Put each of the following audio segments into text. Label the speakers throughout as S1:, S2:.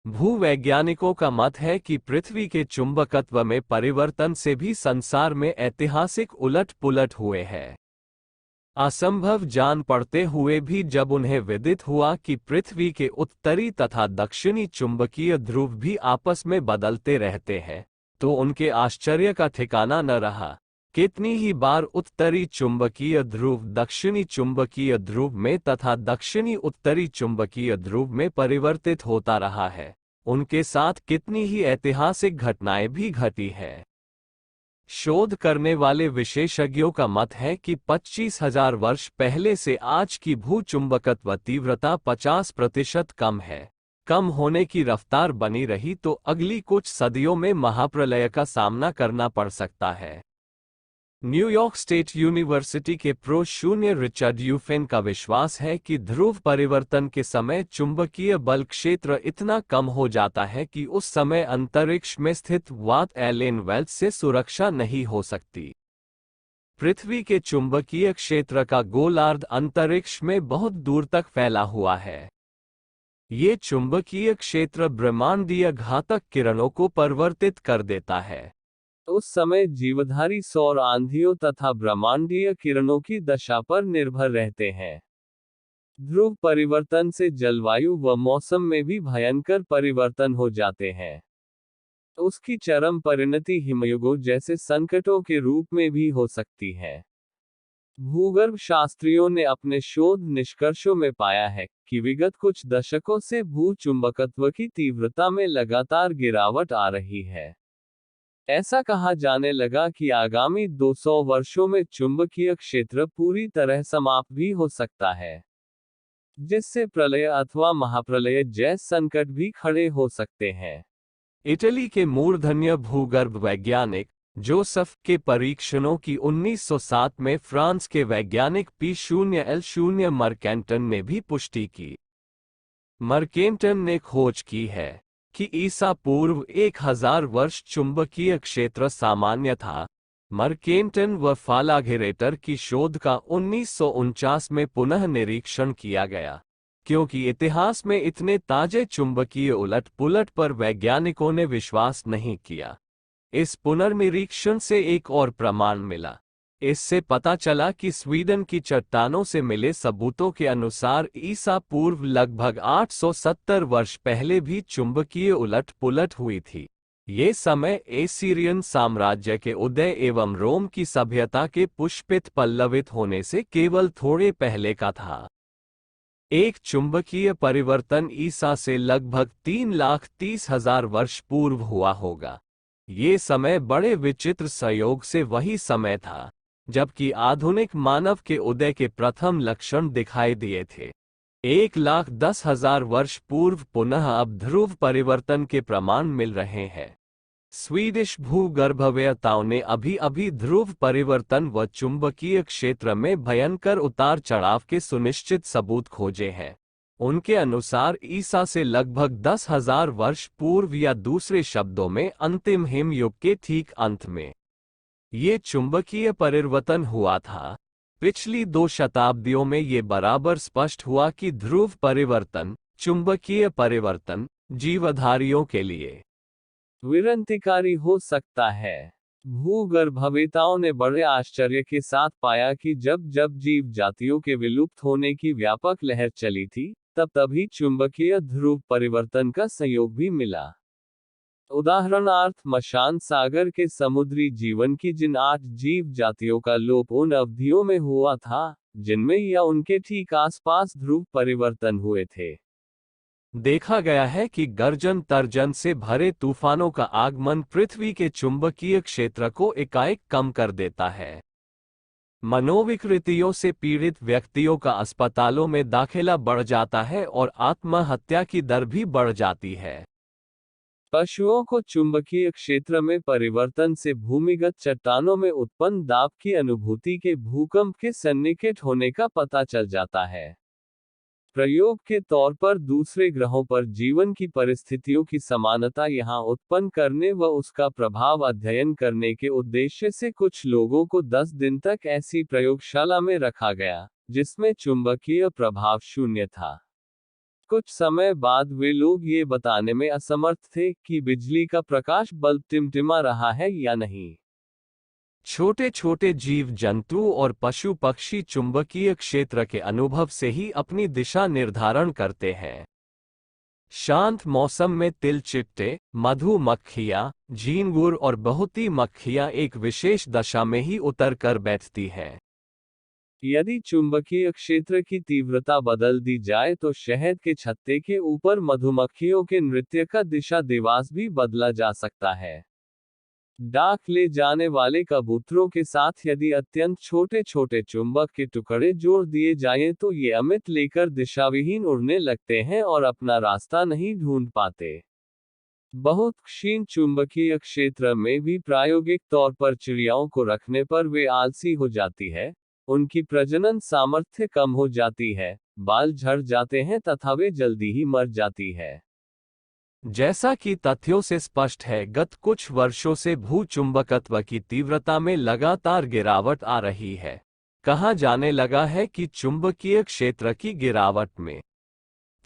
S1: भूवैज्ञानिकों का मत है कि पृथ्वी के चुंबकत्व में परिवर्तन से भी संसार में ऐतिहासिक उलट-पुलट हुए हैं। असंभव जान पड़ते हुए भी जब उन्हें विदित हुआ कि पृथ्वी के उत्तरी तथा दक्षिणी चुंबकीय ध्रुव भी आपस में बदलते रहते हैं, तो उनके आश्चर्य का ठिकाना न रहा। कितनी ही बार उत्तरी चुंबकीय ध्रुव दक्षिणी चुंबकीय ध्रुव में तथा दक्षिणी उत्तरी चुंबकीय ध्रुव में परिवर्तित होता रहा है। उनके साथ कितनी ही ऐतिहासिक घटनाएं भी घटी है। शोध करने वाले विशेषज्ञों का मत है कि 25,000 वर्ष पहले से आज की भूचुंबकत्व तीव्रता 50% कम है। कम होने की रफ्तार बनी रही तो अगली कुछ सदियों में महाप्रलय का सामना करना पड़ सकता है। न्यूयॉर्क स्टेट यूनिवर्सिटी के प्रो शून्य रिचर्ड यूफेन का विश्वास है कि ध्रुव परिवर्तन के समय चुंबकीय बल क्षेत्र इतना कम हो जाता है कि उस समय अंतरिक्ष में स्थित वात एलेन वेल्थ से सुरक्षा नहीं हो सकती। पृथ्वी के चुंबकीय क्षेत्र का गोलार्ध अंतरिक्ष में बहुत दूर तक फैला हुआ है। ये चुंबकीय क्षेत्र ब्रह्मांडीय घातक किरणों को परिवर्तित कर देता है। उस समय जीवधारी सौर आंधियों तथा ब्रह्मांडीय किरणों की दशा पर निर्भर रहते हैं। ध्रुव परिवर्तन से जलवायु व मौसम में भी भयंकर परिवर्तन हो जाते हैं। उसकी चरम परिणति हिमयुगों जैसे संकटों के रूप में भी हो सकती है। भूगर्भ शास्त्रियों ने अपने शोध निष्कर्षों में पाया है कि विगत कुछ दशकों से भूचुंबकत्व की तीव्रता में लगातार गिरावट आ रही है। ऐसा कहा जाने लगा कि आगामी 200 वर्षों में चुंबकीय क्षेत्र पूरी तरह समाप्त भी हो सकता है, जिससे प्रलय अथवा महाप्रलय जैसे संकट भी खड़े हो सकते हैं। इटली के मूर्धन्य भूगर्भ वैज्ञानिक जोसेफ के परीक्षणों की 1907 में फ्रांस के वैज्ञानिक P0L0 मर्केंटन ने भी पुष्टि की। मर्केंटन ने खोज की है कि ईसा पूर्व 1000 वर्ष चुंबकीय क्षेत्र सामान्य था। मर्केंटन व फालाघेरेटर की शोध का 1949 में पुनः निरीक्षण किया गया, क्योंकि इतिहास में इतने ताजे चुंबकीय उलट पुलट पर वैज्ञानिकों ने विश्वास नहीं किया। इस पुनर्निरीक्षण से एक और प्रमाण मिला। इससे पता चला कि स्वीडन की चट्टानों से मिले सबूतों के अनुसार ईसा पूर्व लगभग 870 वर्ष पहले भी चुंबकीय उलट पुलट हुई थी। ये समय एसीरियन साम्राज्य के उदय एवं रोम की सभ्यता के पुष्पित पल्लवित होने से केवल थोड़े पहले का था। एक चुंबकीय परिवर्तन ईसा से लगभग 3,30,000 वर्ष पूर्व हुआ होगा। ये समय बड़े विचित्र संयोग से वही समय था जबकि आधुनिक मानव के उदय के प्रथम लक्षण दिखाई दिए थे। 1,10,000 वर्ष पूर्व पुनः अब ध्रुव परिवर्तन के प्रमाण मिल रहे हैं। स्वीडिश भूगर्भवेत्ताओं ने अभी ध्रुव परिवर्तन व चुंबकीय क्षेत्र में भयंकर उतार चढ़ाव के सुनिश्चित सबूत खोजे हैं। उनके अनुसार ईसा से लगभग 10,000 वर्ष पूर्व या दूसरे शब्दों में अंतिम हिमयुग के ठीक अंत में ये चुंबकीय परिवर्तन हुआ था। पिछली 2 शताब्दियों में ये बराबर स्पष्ट हुआ कि ध्रुव परिवर्तन, चुंबकीय परिवर्तन, जीवधारियों के लिए विरंतिकारी हो सकता है। भूगर्भवेत्ताओं ने बड़े आश्चर्य के साथ पाया कि जब जब जीव जातियों के विलुप्त होने की व्यापक लहर चली थी, तभी चुंबकीय ध्रुव परिवर्तन का संयोग भी मिला। उदाहरणार्थ मशान सागर के समुद्री जीवन की जिन 8 जीव जातियों का लोप उन अवधियों में हुआ था, जिनमें या उनके ठीक आसपास ध्रुव परिवर्तन हुए थे। देखा गया है कि गर्जन तर्जन से भरे तूफानों का आगमन पृथ्वी के चुंबकीय क्षेत्र को एकाएक कम कर देता है। मनोविकृतियों से पीड़ित व्यक्तियों का अस्पतालों में दाखिला बढ़ जाता है और आत्महत्या की दर भी बढ़ जाती है। पशुओं को चुंबकीय क्षेत्र में परिवर्तन से भूमिगत चट्टानों में उत्पन्न दाब की अनुभूति के भूकंप के सन्निकट होने का पता चल जाता है। प्रयोग के तौर पर दूसरे ग्रहों पर जीवन की परिस्थितियों की समानता यहां उत्पन्न करने व उसका प्रभाव अध्ययन करने के उद्देश्य से कुछ लोगों को 10 दिन तक ऐसी प्रयोगशाला में रखा गया, जिसमें चुंबकीय प्रभाव शून्य था। कुछ समय बाद वे लोग ये बताने में असमर्थ थे कि बिजली का प्रकाश बल्ब टिमटिमा रहा है या नहीं। छोटे छोटे जीव जंतु और पशु पक्षी चुंबकीय क्षेत्र के अनुभव से ही अपनी दिशा निर्धारण करते हैं। शांत मौसम में तिलचिट्टे, मधुमक्खियां, झींगुर और बहुती मक्खियां एक विशेष दशा में ही उतर कर बैठती हैं। यदि चुंबकीय क्षेत्र की तीव्रता बदल दी जाए तो शहद के छत्ते के ऊपर मधुमक्खियों के नृत्य का दिशा दिवास भी बदला जा सकता है। डाक ले जाने वाले कबूतरों के साथ यदि अत्यंत छोटे छोटे चुंबक के टुकड़े जोड़ दिए जाएं तो ये अमित लेकर दिशाविहीन उड़ने लगते हैं और अपना रास्ता नहीं ढूंढ पाते। बहुत क्षीण चुंबकीय क्षेत्र में भी प्रायोगिक तौर पर चिड़ियाओं को रखने पर वे आलसी हो जाती है, उनकी प्रजनन सामर्थ्य कम हो जाती है, बाल झड़ जाते हैं तथा वे जल्दी ही मर जाती है। जैसा कि तथ्यों से स्पष्ट है, गत कुछ वर्षों से भूचुंबकत्व की तीव्रता में लगातार गिरावट आ रही है। कहा जाने लगा है कि चुंबकीय क्षेत्र की गिरावट में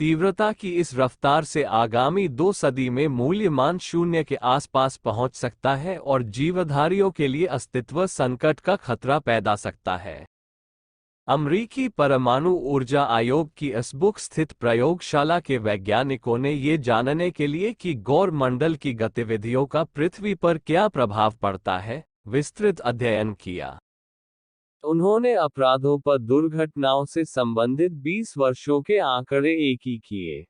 S1: तीव्रता की इस रफ्तार से आगामी 2 सदी में मूल्यमान शून्य के आसपास पहुंच सकता है और जीवधारियों के लिए अस्तित्व संकट का खतरा पैदा सकता है। अमरीकी परमाणु ऊर्जा आयोग की अस्बुक स्थित प्रयोगशाला के वैज्ञानिकों ने ये जानने के लिए कि गौरमंडल की गतिविधियों का पृथ्वी पर क्या प्रभाव पड़ता है, विस्तृत अध्ययन किया। उन्होंने अपराधों पर दुर्घटनाओं से संबंधित 20 वर्षों के आंकड़े एक किए।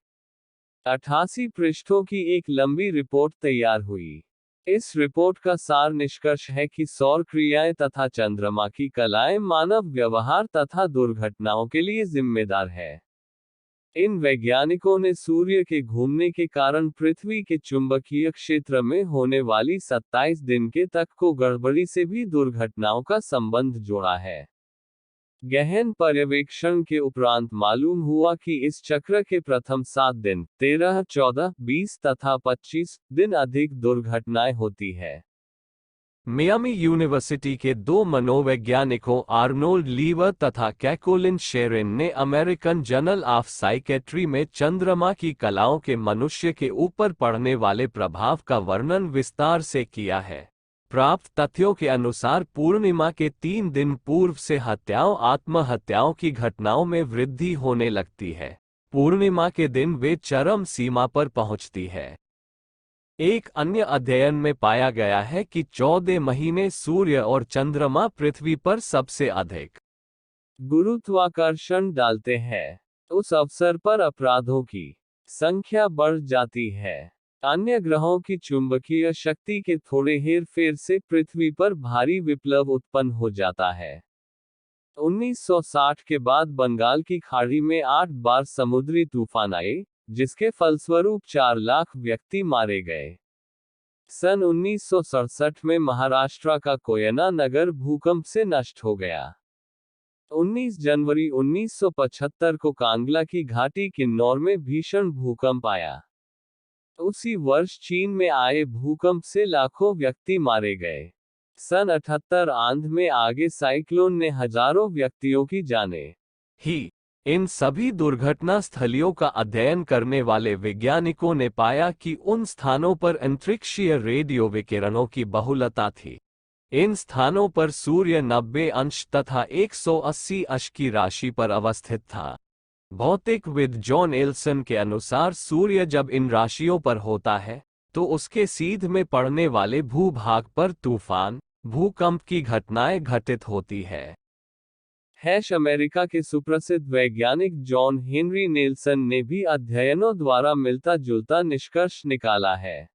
S1: 88 पृष्ठों की एक लंबी रिपोर्ट तैयार हुई। इस रिपोर्ट का सार निष्कर्ष है कि सौर क्रियाएं तथा चंद्रमा की कलाएं मानव व्यवहार तथा दुर्घटनाओं के लिए जिम्मेदार है। इन वैज्ञानिकों ने सूर्य के घूमने के कारण पृथ्वी के चुंबकीय क्षेत्र में होने वाली 27 दिन के तक को गड़बड़ी से भी दुर्घटनाओं का संबंध जोड़ा है। गहन पर्यवेक्षण के उपरांत मालूम हुआ कि इस चक्र के प्रथम 7 दिन 13, 14, 20 तथा 25 दिन अधिक दुर्घटनाएं होती है। मियामी यूनिवर्सिटी के 2 मनोवैज्ञानिकों आर्नोल्ड लीवर तथा कैकोलिन शेरिन ने अमेरिकन जर्नल ऑफ साइकेट्री में चंद्रमा की कलाओं के मनुष्य के ऊपर पड़ने वाले प्रभाव का वर्णन विस्तार से किया है। प्राप्त तथ्यों के अनुसार पूर्णिमा के 3 दिन पूर्व से हत्याओं आत्महत्याओं की घटनाओं में वृद्धि होने लगती है। पूर्णिमा के दिन वे चरम सीमा पर पहुंचती है। एक अन्य अध्ययन में पाया गया है कि 14 महीने सूर्य और चंद्रमा पृथ्वी पर सबसे अधिक गुरुत्वाकर्षण डालते हैं। उस अवसर पर अपराधों की संख्या बढ़ जाती है। अन्य ग्रहों की चुंबकीय शक्ति के थोड़े हेरफेर से पृथ्वी पर भारी विप्लव उत्पन्न हो जाता है। 1960 के बाद बंगाल की खाड़ी में 8 बार समुद्री तूफान आए, जिसके फलस्वरूप 4 लाख व्यक्ति मारे गए। सन 1967 में महाराष्ट्र का कोयना नगर भूकंप से नष्ट हो गया। 19 जनवरी 1975 को कांगला की घाटी किन्नौर में भीषण भूकंप आया। उसी वर्ष चीन में आए भूकंप से लाखों व्यक्ति मारे गए। सन 78 आंध में आगे साइक्लोन ने हजारों व्यक्तियों की जानें ही। इन सभी दुर्घटना स्थलियों का अध्ययन करने वाले वैज्ञानिकों ने पाया कि उन स्थानों पर अंतरिक्षीय रेडियो विकिरणों की बहुलता थी। इन स्थानों पर सूर्य 90 अंश तथा 180 अंश की राशि पर अवस्थित था। भौतिकविद जॉन एल्सन के अनुसार सूर्य जब इन राशियों पर होता है तो उसके सीध में पड़ने वाले भूभाग पर तूफान, भूकंप की घटनाएं घटित होती है। अमेरिका के सुप्रसिद्ध वैज्ञानिक जॉन हेनरी नेल्सन ने भी अध्ययनों द्वारा मिलता जुलता निष्कर्ष निकाला है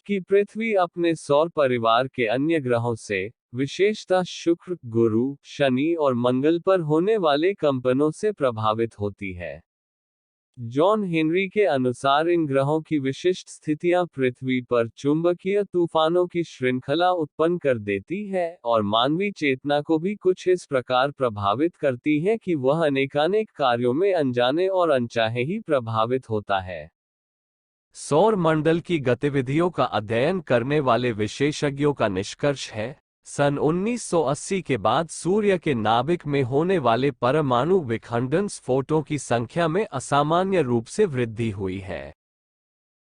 S1: कि पृथ्वी अपने सौर परिवार के अन्य ग्रहों से, विशेषतः शुक्र, गुरु, शनि और मंगल पर होने वाले कंपनों से प्रभावित होती है। जॉन हेनरी के अनुसार इन ग्रहों की विशिष्ट स्थितियां पृथ्वी पर चुंबकीय तूफानों की श्रृंखला उत्पन्न कर देती है और मानवीय चेतना को भी कुछ इस प्रकार प्रभावित करती हैं कि वह अनेकानेक कार्यों में अनजाने और अनचाहे ही प्रभावित होता है। सौर मंडल की गतिविधियों का अध्ययन करने वाले विशेषज्ञों का निष्कर्ष है सन 1980 के बाद सूर्य के नाभिक में होने वाले परमाणु विखंडन स्फोटों की संख्या में असामान्य रूप से वृद्धि हुई है।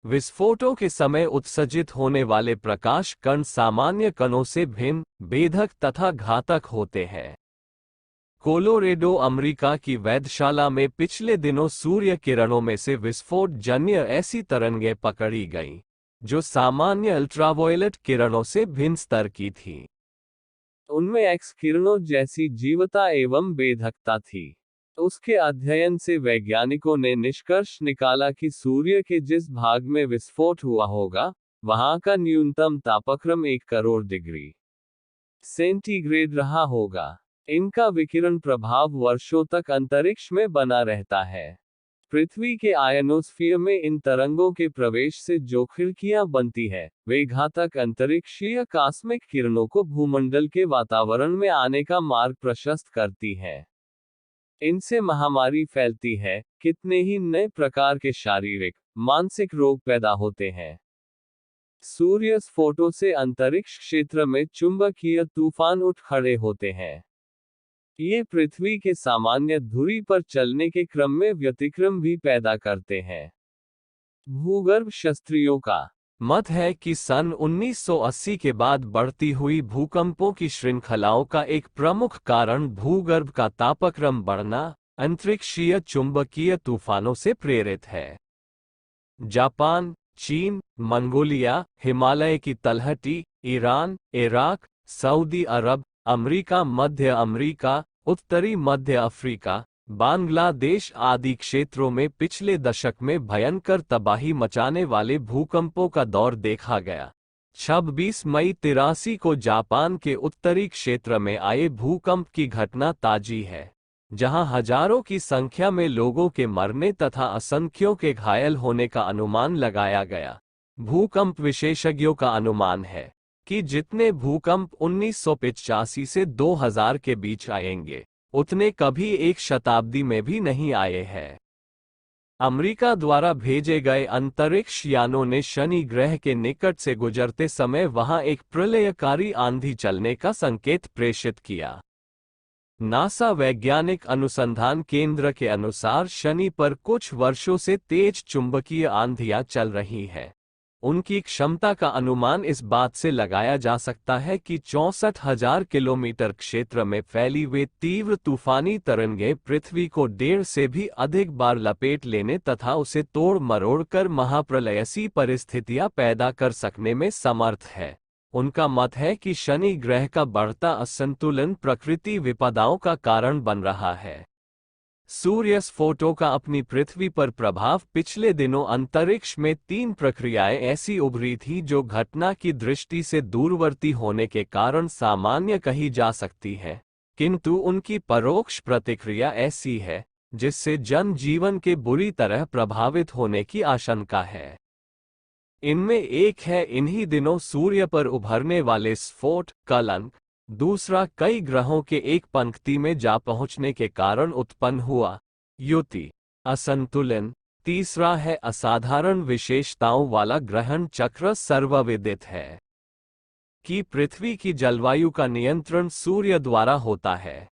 S1: विस्फोटों के समय उत्सर्जित होने वाले प्रकाश कण सामान्य कणों से भिन्न, भेदक तथा घातक होते हैं। कोलोरेडो, अमेरिका की वेधशाला में पिछले दिनों सूर्य किरणों में से विस्फोट जन्य ऐसी तरंगें पकड़ी गईं, जो सामान्य अल्ट्रावायलेट किरणों से भिन्न स्तर की थीं। उनमें एक्स किरणों जैसी जीवता एवं भेदकता थी। उसके अध्ययन से वैज्ञानिकों ने निष्कर्ष निकाला कि सूर्य के जिस भाग में विस्फोट हुआ होगा, वहां का न्यूनतम तापक्रम 1 करोड़ डिग्री सेंटीग्रेड रहा होगा। इनका विकिरण प्रभाव वर्षों तक अंतरिक्ष में बना रहता है। पृथ्वी के आयनोस्फीयर में इन तरंगों के प्रवेश से जो खिड़कियां बनती है, वे घातक अंतरिक्षीय कॉस्मिक किरणों को भूमंडल के वातावरण में आने का मार्ग प्रशस्त करती हैं। इनसे महामारी फैलती है, कितने ही नए प्रकार के शारीरिक, मानसिक रोग पैदा होते हैं। सूर्य स्फोटों से अंतरिक्ष क्षेत्र में चुंबकीय तूफान उठ खड़े होते हैं। ये पृथ्वी के सामान्य धुरी पर चलने के क्रम में व्यतिक्रम भी पैदा करते हैं। भूगर्भ शास्त्रियों का मत है कि सन 1980 के बाद बढ़ती हुई भूकंपों की श्रृंखलाओं का एक प्रमुख कारण भूगर्भ का तापक्रम बढ़ना, अंतरिक्षीय चुंबकीय तूफानों से प्रेरित है। जापान, चीन, मंगोलिया, हिमालय की तलहटी, ईरान, इराक, सऊदी अरब, अमेरिका, मध्य अमेरिका, उत्तरी मध्य अफ्रीका, बांग्लादेश आदि क्षेत्रों में पिछले दशक में भयंकर तबाही मचाने वाले भूकंपों का दौर देखा गया। 26 मई 83 को जापान के उत्तरी क्षेत्र में आए भूकंप की घटना ताजी है, जहां हजारों की संख्या में लोगों के मरने तथा असंख्यों के घायल होने का अनुमान लगाया गया। भूकंप विशेषज्ञों का अनुमान है कि जितने भूकंप 1985 से 2000 के बीच आएंगे, उतने कभी एक शताब्दी में भी नहीं आए हैं। अमेरिका द्वारा भेजे गए अंतरिक्ष यानों ने शनि ग्रह के निकट से गुजरते समय वहां एक प्रलयकारी आंधी चलने का संकेत प्रेषित किया। नासा वैज्ञानिक अनुसंधान केंद्र के अनुसार शनि पर कुछ वर्षों से तेज चुंबकीय आंधियां चल रही हैं। उनकी क्षमता का अनुमान इस बात से लगाया जा सकता है कि 64,000 किलोमीटर क्षेत्र में फैली वे तीव्र तूफानी तरंगें पृथ्वी को 1.5 से भी अधिक बार लपेट लेने तथा उसे तोड़ मरोड़ कर महाप्रलयसी परिस्थितियां पैदा कर सकने में समर्थ है। उनका मत है कि शनि ग्रह का बढ़ता असंतुलन प्रकृति विपदाओं का कारण बन रहा है। सूर्य स्फोटों का अपनी पृथ्वी पर प्रभाव। पिछले दिनों अंतरिक्ष में 3 प्रक्रियाएं ऐसी उभरी थी जो घटना की दृष्टि से दूरवर्ती होने के कारण सामान्य कही जा सकती है, किंतु उनकी परोक्ष प्रतिक्रिया ऐसी है जिससे जनजीवन के बुरी तरह प्रभावित होने की आशंका है। इनमें एक है इन्हीं दिनों सूर्य पर उभरने वाले स्फोट, कलंक। दूसरा कई ग्रहों के एक पंक्ति में जा पहुंचने के कारण उत्पन्न हुआ युति असंतुलन। तीसरा है असाधारण विशेषताओं वाला ग्रहण चक्र। सर्वविदित है कि पृथ्वी की जलवायु का नियंत्रण सूर्य द्वारा होता है,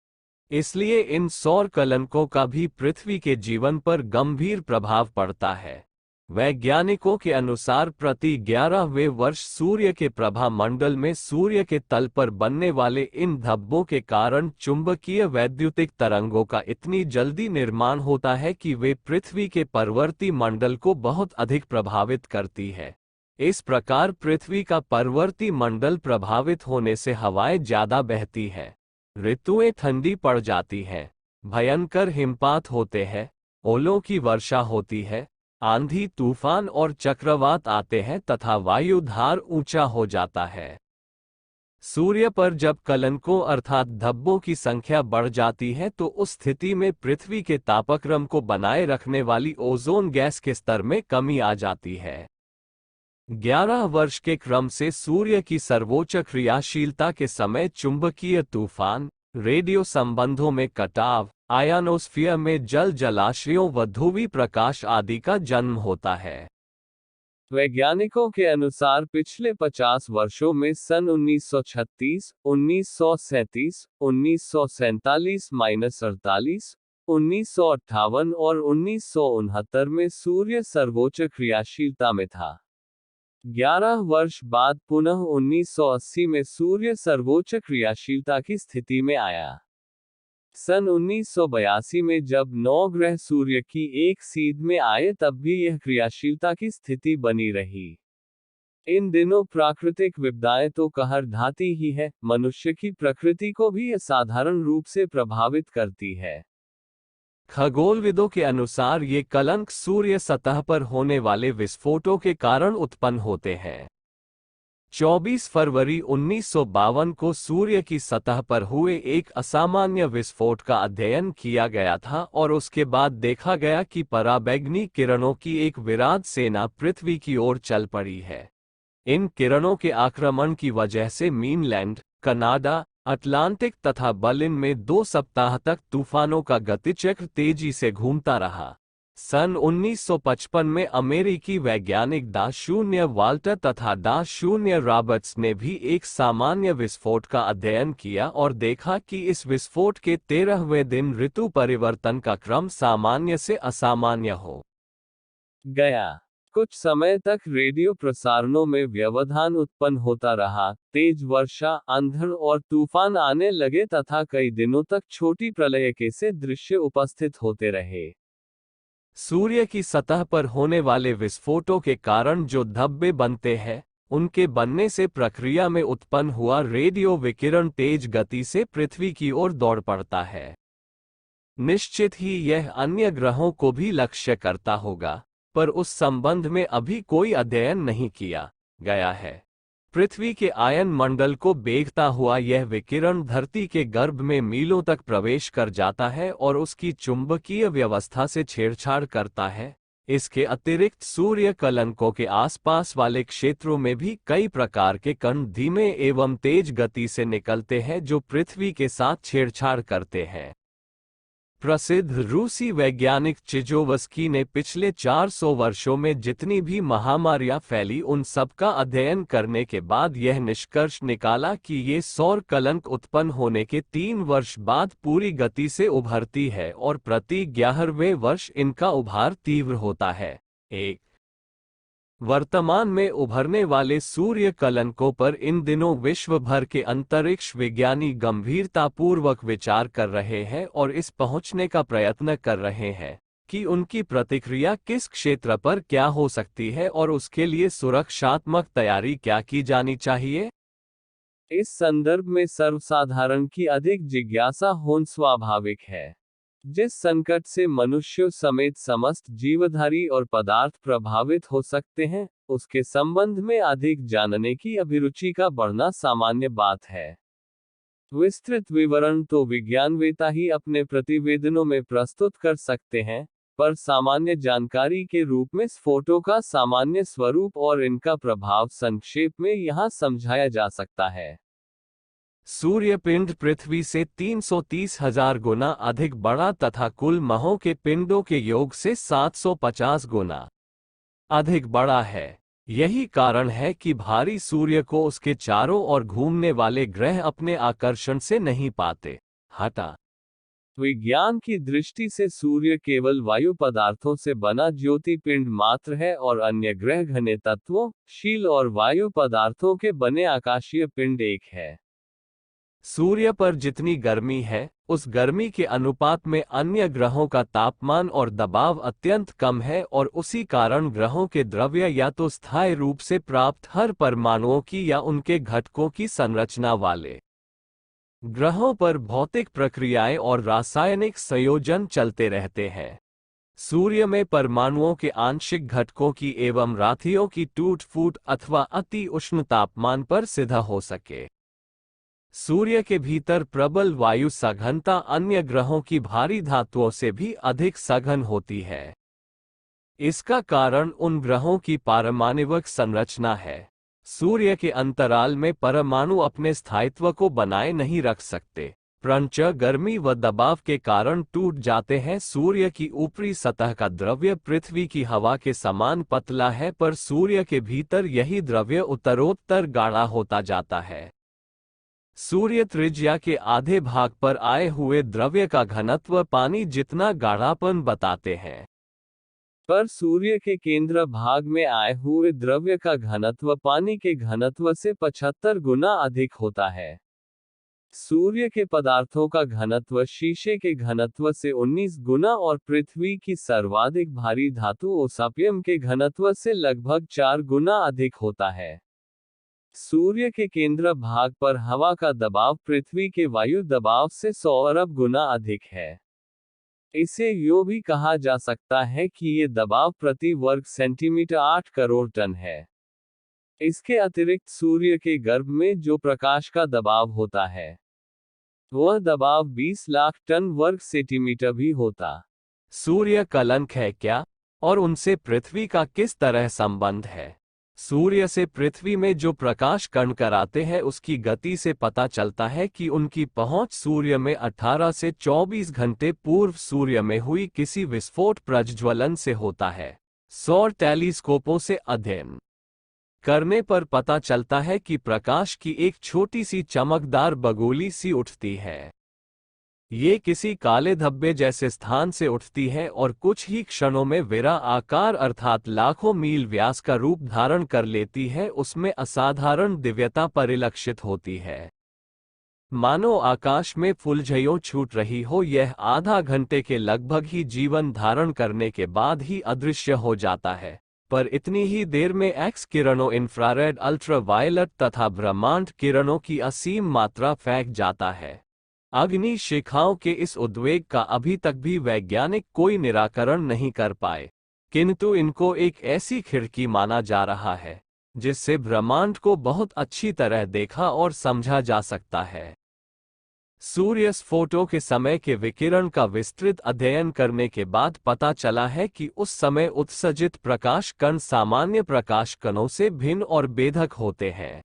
S1: इसलिए इन सौर कलंकों का भी पृथ्वी के जीवन पर गंभीर प्रभाव पड़ता है। वैज्ञानिकों के अनुसार प्रति 11वें वर्ष सूर्य के प्रभा मंडल में सूर्य के तल पर बनने वाले इन धब्बों के कारण चुंबकीय वैद्युतिक तरंगों का इतनी जल्दी निर्माण होता है कि वे पृथ्वी के परवर्ती मंडल को बहुत अधिक प्रभावित करती है। इस प्रकार पृथ्वी का परवर्ती मंडल प्रभावित होने से हवाएं ज्यादा बहती हैं, ऋतुएं ठंडी पड़ जाती हैं, भयंकर हिमपात होते हैं, ओलों की वर्षा होती है, आंधी तूफान और चक्रवात आते हैं तथा वायुधार ऊंचा हो जाता है। सूर्य पर जब कलंकों अर्थात धब्बों की संख्या बढ़ जाती है तो उस स्थिति में पृथ्वी के तापक्रम को बनाए रखने वाली ओजोन गैस के स्तर में कमी आ जाती है। 11 वर्ष के क्रम से सूर्य की सर्वोच्च क्रियाशीलता के समय चुंबकीय तूफान, रेडियो संबंधों में कटाव, आयनोस्फीयर में जल जलाशयों व ध्रुवीय प्रकाश आदि का जन्म होता है। वैज्ञानिकों के अनुसार पिछले 50 वर्षों में सन 1936, 1937, 1947-48, 1958 और 1969 में सूर्य सर्वोच्च क्रियाशीलता में था। 11 वर्ष बाद पुनः 1980 में सूर्य सर्वोच्च क्रियाशीलता की स्थिति में आया। सन 1982 में जब 9 ग्रह सूर्य की एक सीध में आए तब भी यह क्रियाशीलता की स्थिति बनी रही। इन दिनों प्राकृतिक विपदाएं तो कहर ढाती ही है, मनुष्य की प्रकृति को भी असाधारण रूप से प्रभावित करती है। खगोलविदों के अनुसार ये कलंक सूर्य सतह पर होने वाले विस्फोटों के कारण उत्पन्न होते हैं। 24 फरवरी 1952 को सूर्य की सतह पर हुए एक असामान्य विस्फोट का अध्ययन किया गया था और उसके बाद देखा गया कि पराबैंगनी किरणों की एक विराट सेना पृथ्वी की ओर चल पड़ी है। इन किरणों के आक्रमण की वजह से मीनलैंड, कनाडा, अटलांटिक तथा बर्लिन में 2 सप्ताह तक तूफानों का गतिचक्र तेजी से घूमता रहा। सन 1955 में अमेरिकी वैज्ञानिक डा. वाल्टर तथा डा. रॉबर्ट्स ने भी एक सामान्य विस्फोट का अध्ययन किया और देखा कि इस विस्फोट के 13वें दिन ऋतु परिवर्तन का क्रम सामान्य से असामान्य हो गया। कुछ समय तक रेडियो प्रसारणों में व्यवधान उत्पन्न होता रहा, तेज वर्षा, अंधड़ और तूफान आने लगे तथा कई दिनों तक छोटी प्रलय के से दृश्य उपस्थित होते रहे। सूर्य की सतह पर होने वाले विस्फोटों के कारण जो धब्बे बनते हैं, उनके बनने से प्रक्रिया में उत्पन्न हुआ रेडियो विकिरण तेज गति से पृथ्वी की ओर दौड़ पड़ता है। निश्चित ही यह अन्य ग्रहों को भी लक्ष्य करता होगा, पर उस संबंध में अभी कोई अध्ययन नहीं किया गया है। पृथ्वी के आयन मंडल को बेखता हुआ यह विकिरण धरती के गर्भ में मीलों तक प्रवेश कर जाता है और उसकी चुंबकीय व्यवस्था से छेड़छाड़ करता है। इसके अतिरिक्त सूर्य कलंकों के आसपास वाले क्षेत्रों में भी कई प्रकार के कण धीमे एवं तेज गति से निकलते हैं जो पृथ्वी के साथ छेड़छाड़ करते हैं। प्रसिद्ध रूसी वैज्ञानिक चिजोवस्की ने पिछले 400 वर्षों में जितनी भी महामारियां फैली उन सब का अध्ययन करने के बाद यह निष्कर्ष निकाला कि ये सौर कलंक उत्पन्न होने के 3 वर्ष बाद पूरी गति से उभरती है और प्रति 11वें वर्ष इनका उभार तीव्र होता है। वर्तमान में उभरने वाले सूर्य कलंकों पर इन दिनों विश्व भर के अंतरिक्ष विज्ञानी गंभीरतापूर्वक विचार कर रहे हैं और इस पहुंचने का प्रयत्न कर रहे हैं कि उनकी प्रतिक्रिया किस क्षेत्र पर क्या हो सकती है और उसके लिए सुरक्षात्मक तैयारी क्या की जानी चाहिए। इस संदर्भ में सर्वसाधारण की अधिक जिज्ञासा होना स्वाभाविक है। जिस संकट से मनुष्यों समेत समस्त जीवधारी और पदार्थ प्रभावित हो सकते हैं, उसके संबंध में अधिक जानने की अभिरुचि का बढ़ना सामान्य बात है। विस्तृत विवरण तो विज्ञानवेत्ता ही अपने प्रतिवेदनों में प्रस्तुत कर सकते हैं, पर सामान्य जानकारी के रूप में स्फोटों का सामान्य स्वरूप और इनका प्रभाव संक्षेप में यहाँ समझाया जा सकता है। सूर्यपिंड पृथ्वी से 330,000 गुना अधिक बड़ा तथा कुल महों के पिंडों के योग से 750 गुना अधिक बड़ा है। यही कारण है कि भारी सूर्य को उसके चारों ओर घूमने वाले ग्रह अपने आकर्षण से नहीं पाते। विज्ञान की दृष्टि से सूर्य केवल वायु पदार्थों से बना ज्योतिपिंड मात्र है और अन्य ग्रह घने तत्वों, शील और वायु पदार्थों के बने आकाशीय पिंड एक है। सूर्य पर जितनी गर्मी है, उस गर्मी के अनुपात में अन्य ग्रहों का तापमान और दबाव अत्यंत कम है और उसी कारण ग्रहों के द्रव्य या तो स्थायी रूप से प्राप्त हर परमाणुओं की या उनके घटकों की संरचना वाले ग्रहों पर भौतिक प्रक्रियाएं और रासायनिक संयोजन चलते रहते हैं। सूर्य में परमाणुओं के आंशिक घटकों की एवं राशियों की टूट फूट अथवा अति उष्ण तापमान पर सिद्ध हो सके। सूर्य के भीतर प्रबल वायु सघनता अन्य ग्रहों की भारी धातुओं से भी अधिक सघन होती है। इसका कारण उन ग्रहों की पारमाणविक संरचना है। सूर्य के अंतराल में परमाणु अपने स्थायित्व को बनाए नहीं रख सकते। प्रंच गर्मी व दबाव के कारण टूट जाते हैं। सूर्य की ऊपरी सतह का द्रव्य पृथ्वी की हवा के समान पतला है, पर सूर्य के भीतर यही द्रव्य उत्तरोत्तर गाढ़ा होता जाता है। सूर्य त्रिज्या के आधे भाग पर आए हुए द्रव्य का घनत्व पानी जितना गाढ़ापन बताते हैं, पर सूर्य के केंद्र भाग में आए हुए द्रव्य का घनत्व पानी के घनत्व से 75 गुना अधिक होता है। सूर्य के पदार्थों का घनत्व शीशे के घनत्व से 19 गुना और पृथ्वी की सर्वाधिक भारी धातु ओसापियम के घनत्व से लगभग 4 गुना अधिक होता है। सूर्य के केंद्र भाग पर हवा का दबाव पृथ्वी के वायु दबाव से 100 अरब गुना अधिक है। इसे यूं भी कहा जा सकता है कि ये दबाव प्रति वर्ग सेंटीमीटर 8 करोड़ टन है। इसके अतिरिक्त सूर्य के गर्भ में जो प्रकाश का दबाव होता है, वह दबाव 20 लाख टन वर्ग सेंटीमीटर भी होता। सूर्य कलंक है क्या, और उनसे पृथ्वी का किस तरह संबंध है? सूर्य से पृथ्वी में जो प्रकाश कण कराते हैं, उसकी गति से पता चलता है कि उनकी पहुंच सूर्य में 18 से 24 घंटे पूर्व सूर्य में हुई किसी विस्फोट प्रज्वलन से होता है। सौर टेलीस्कोपों से अध्ययन करने पर पता चलता है कि प्रकाश की एक छोटी सी चमकदार बगोली सी उठती है। ये किसी काले धब्बे जैसे स्थान से उठती है और कुछ ही क्षणों में विरा आकार अर्थात लाखों मील व्यास का रूप धारण कर लेती है। उसमें असाधारण दिव्यता परिलक्षित होती है, मानो आकाश में फुलझड़ियां छूट रही हो। यह आधा घंटे के लगभग ही जीवन धारण करने के बाद ही अदृश्य हो जाता है, पर इतनी ही देर में एक्स किरणों, इंफ्रारेड, अल्ट्रावायलेट तथा ब्रह्मांड किरणों की असीम मात्रा फेंक जाता है। अग्नि शिखाओं के इस उद्वेग का अभी तक भी वैज्ञानिक कोई निराकरण नहीं कर पाए, किंतु इनको एक ऐसी खिड़की माना जा रहा है जिससे ब्रह्मांड को बहुत अच्छी तरह देखा और समझा जा सकता है। सूर्य स्फोटों के समय के विकिरण का विस्तृत अध्ययन करने के बाद पता चला है कि उस समय उत्सर्जित प्रकाश कण सामान्य प्रकाश कणों से भिन्न और बेधक होते हैं।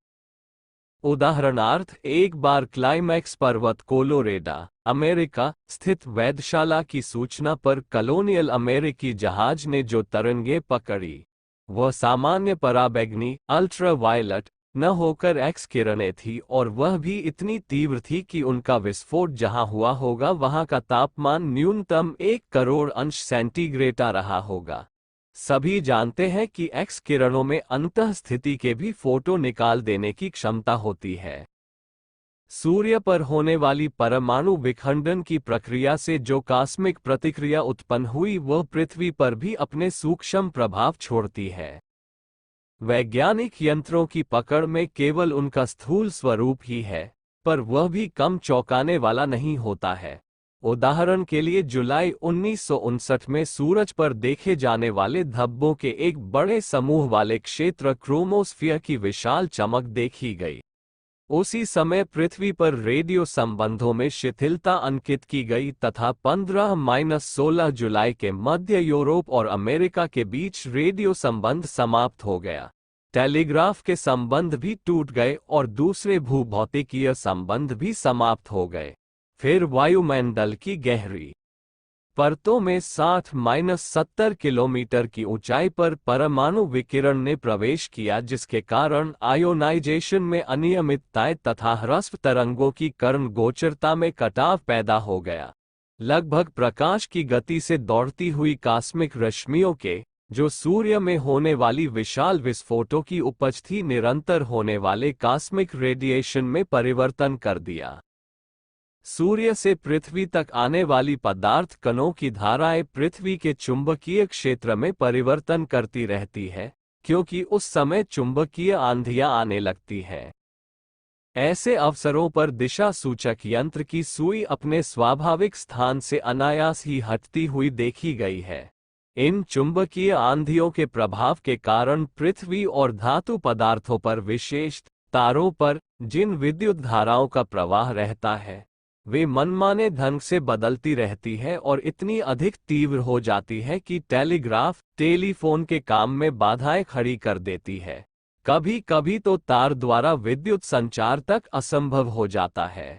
S1: उदाहरणार्थ, एक बार क्लाइमैक्स पर्वत कोलोरेडो, अमेरिका स्थित वेधशाला की सूचना पर कॉलोनियल अमेरिकी जहाज ने जो तरंगे पकड़ी, वह सामान्य पराबैंगनी अल्ट्रावायलेट न होकर एक्स किरणें थी, और वह भी इतनी तीव्र थी कि उनका विस्फोट जहां हुआ होगा वहां का तापमान न्यूनतम 1 करोड़ अंश सेंटीग्रेड रहा होगा। सभी जानते हैं कि एक्स किरणों में अंतःस्थिति के भी फोटो निकाल देने की क्षमता होती है। सूर्य पर होने वाली परमाणु विखंडन की प्रक्रिया से जो कॉस्मिक प्रतिक्रिया उत्पन्न हुई, वह पृथ्वी पर भी अपने सूक्ष्म प्रभाव छोड़ती है। वैज्ञानिक यंत्रों की पकड़ में केवल उनका स्थूल स्वरूप ही है, पर वह भी कम चौंकाने वाला नहीं होता है। उदाहरण के लिए, जुलाई 1959 में सूरज पर देखे जाने वाले धब्बों के एक बड़े समूह वाले क्षेत्र क्रोमोस्फीयर की विशाल चमक देखी गई। उसी समय पृथ्वी पर रेडियो संबंधों में शिथिलता अंकित की गई तथा 15-16 जुलाई के मध्य यूरोप और अमेरिका के बीच रेडियो संबंध समाप्त हो गया। टेलीग्राफ के संबंध भी टूट गए और दूसरे भूभौतिकीय संबंध भी समाप्त हो गए। फिर वायुमंडल की गहरी परतों में 60-70 किलोमीटर की ऊंचाई पर परमाणु विकिरण ने प्रवेश किया, जिसके कारण आयोनाइजेशन में अनियमितताएं तथा ह्रस्व तरंगों की कर्ण गोचरता में कटाव पैदा हो गया। लगभग प्रकाश की गति से दौड़ती हुई कॉस्मिक रश्मियों के, जो सूर्य में होने वाली विशाल विस्फोटों की उपज थी, निरंतर होने वाले कॉस्मिक रेडिएशन में परिवर्तन कर दिया। सूर्य से पृथ्वी तक आने वाली पदार्थ कणों की धाराएं पृथ्वी के चुंबकीय क्षेत्र में परिवर्तन करती रहती है, क्योंकि उस समय चुंबकीय आंधियां आने लगती हैं। ऐसे अवसरों पर दिशा सूचक यंत्र की सुई अपने स्वाभाविक स्थान से अनायास ही हटती हुई देखी गई है। इन चुंबकीय आंधियों के प्रभाव के कारण पृथ्वी और धातु पदार्थों पर, विशेष तारों पर, जिन विद्युत धाराओं का प्रवाह रहता है, वे मनमाने ढंग से बदलती रहती है और इतनी अधिक तीव्र हो जाती है कि टेलीग्राफ, टेलीफोन के काम में बाधाएं खड़ी कर देती है। कभी कभी तो तार द्वारा विद्युत संचार तक असंभव हो जाता है।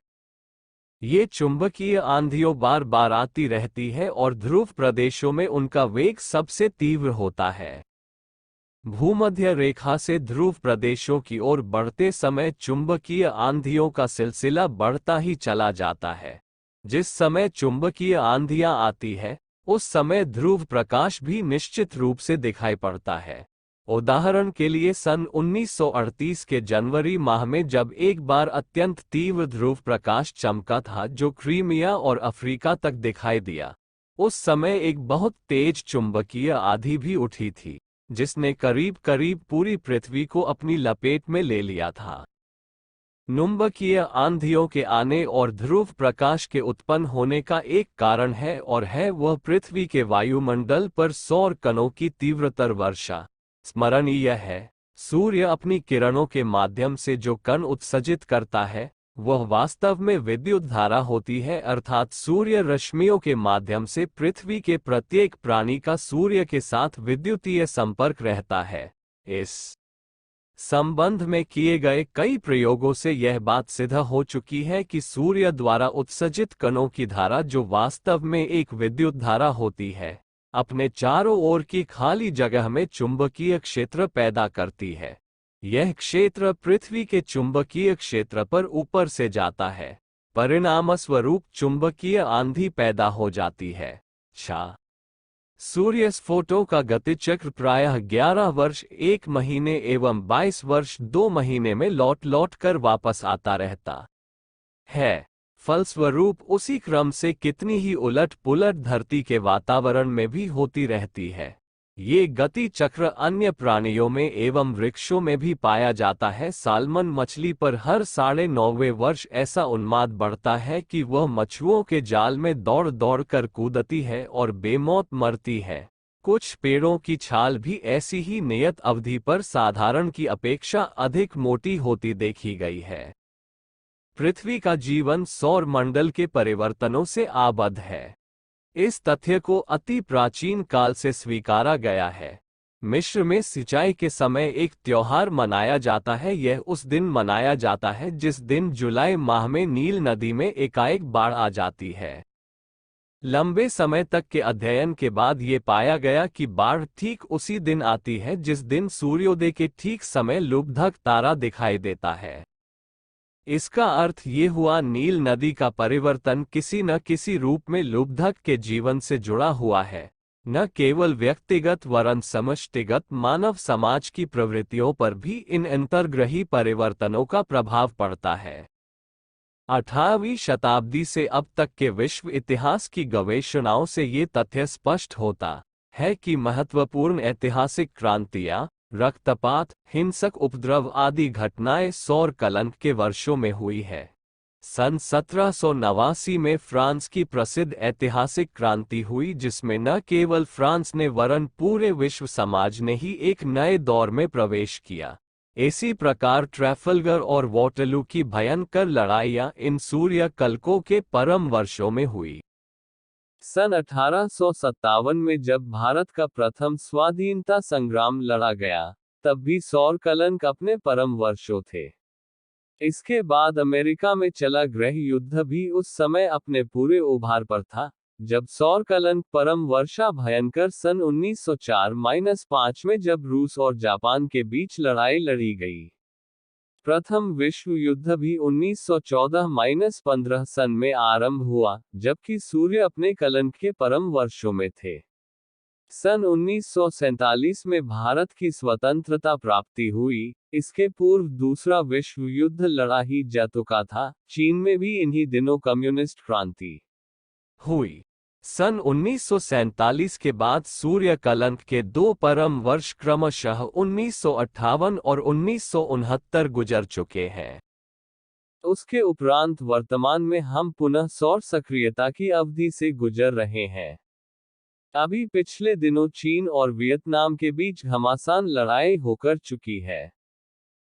S1: ये चुंबकीय आंधियों बार बार आती रहती है और ध्रुव प्रदेशों में उनका वेग सबसे तीव्र होता है। भूमध्य रेखा से ध्रुव प्रदेशों की ओर बढ़ते समय चुंबकीय आंधियों का सिलसिला बढ़ता ही चला जाता है। जिस समय चुंबकीय आंधियां आती है, उस समय ध्रुव प्रकाश भी निश्चित रूप से दिखाई पड़ता है। उदाहरण के लिए सन 1938 के जनवरी माह में जब एक बार अत्यंत तीव्र ध्रुव प्रकाश चमका था जो क्रीमिया और अफ्रीका तक दिखाई दिया, उस समय एक बहुत तेज चुंबकीय आंधी भी उठी थी जिसने करीब करीब पूरी पृथ्वी को अपनी लपेट में ले लिया था। चुंबकीय आंधियों के आने और ध्रुव प्रकाश के उत्पन्न होने का एक कारण है और है वह पृथ्वी के वायुमंडल पर सौर कणों की तीव्रतर वर्षा। स्मरणीय है, सूर्य अपनी किरणों के माध्यम से जो कण उत्सर्जित करता है वह वास्तव में विद्युत धारा होती है, अर्थात सूर्य रश्मियों के माध्यम से पृथ्वी के प्रत्येक प्राणी का सूर्य के साथ विद्युतीय संपर्क रहता है। इस संबंध में किए गए कई प्रयोगों से यह बात सिद्ध हो चुकी है कि सूर्य द्वारा उत्सर्जित कणों की धारा, जो वास्तव में एक विद्युत धारा होती है, अपने चारों ओर की खाली जगह में चुंबकीय क्षेत्र पैदा करती है। यह क्षेत्र पृथ्वी के चुंबकीय क्षेत्र पर ऊपर से जाता है, परिणामस्वरूप चुंबकीय आंधी पैदा हो जाती है। सूर्यस्फोटों का गतिचक्र प्रायः 11 वर्ष 1 महीने एवं 22 वर्ष 2 महीने में लौट लौट कर वापस आता रहता है। फलस्वरूप उसी क्रम से कितनी ही उलट पुलट धरती के वातावरण में भी होती रहती है। ये गति चक्र अन्य प्राणियों में एवं वृक्षों में भी पाया जाता है। सालमन मछली पर हर 9.5 वर्ष ऐसा उन्माद बढ़ता है कि वह मछुओं के जाल में दौड़ दौड़ कर कूदती है और बेमौत मरती है। कुछ पेड़ों की छाल भी ऐसी ही नियत अवधि पर साधारण की अपेक्षा अधिक मोटी होती देखी गई है। पृथ्वी का जीवन सौर मंडल के परिवर्तनों से आबद्ध है। इस तथ्य को अति प्राचीन काल से स्वीकारा गया है। मिस्र में सिंचाई के समय एक त्योहार मनाया जाता है। यह उस दिन मनाया जाता है जिस दिन जुलाई माह में नील नदी में एकाएक बाढ़ आ जाती है। लंबे समय तक के अध्ययन के बाद ये पाया गया कि बाढ़ ठीक उसी दिन आती है जिस दिन सूर्योदय के ठीक समय लुब्धक तारा दिखाई देता है। इसका अर्थ ये हुआ, नील नदी का परिवर्तन किसी न किसी रूप में लुब्धक के जीवन से जुड़ा हुआ है। न केवल व्यक्तिगत वरन समष्टिगत मानव समाज की प्रवृत्तियों पर भी इन अंतर्ग्रही परिवर्तनों का प्रभाव पड़ता है। 18वीं शताब्दी से अब तक के विश्व इतिहास की गवेषणाओं से ये तथ्य स्पष्ट होता है कि महत्वपूर्ण ऐतिहासिक क्रांतियां, रक्तपात, हिंसक उपद्रव आदि घटनाएं सौर कलंक के वर्षों में हुई है। सन 1789 में फ्रांस की प्रसिद्ध ऐतिहासिक क्रांति हुई जिसमें न केवल फ्रांस ने वरन पूरे विश्व समाज ने ही एक नए दौर में प्रवेश किया। इसी प्रकार ट्रैफलगर और वॉटरलू की भयंकर लड़ाइयां इन सूर्य कलकों के परम वर्षों में हुई। सन 1857 में जब भारत का प्रथम स्वाधीनता संग्राम लड़ा गया, तब भी सौर कलंक अपने परम वर्षों थे। इसके बाद अमेरिका में चला गृह युद्ध भी उस समय अपने पूरे उभार पर था, जब सौर कलंक परम वर्षा भयंकर सन 1904-5 में जब रूस और जापान के बीच लड़ाई लड़ी गई। प्रथम विश्व युद्ध भी 1914-15 सन में आरंभ हुआ, जबकि सूर्य अपने कलंक के परम वर्षों में थे। सन 1947 में भारत की स्वतंत्रता प्राप्ति हुई। इसके पूर्व दूसरा विश्व युद्ध लड़ा ही जा चुका था। चीन में भी इन्हीं दिनों कम्युनिस्ट क्रांति हुई। सन 1947 के बाद सूर्य कलंक के 2 परम वर्ष क्रमशः 1958 और 1969 गुजर चुके हैं। उसके उपरांत वर्तमान में हम पुनः सौर सक्रियता की अवधि से गुजर रहे हैं। अभी पिछले दिनों चीन और वियतनाम के बीच घमासान लड़ाई होकर चुकी है।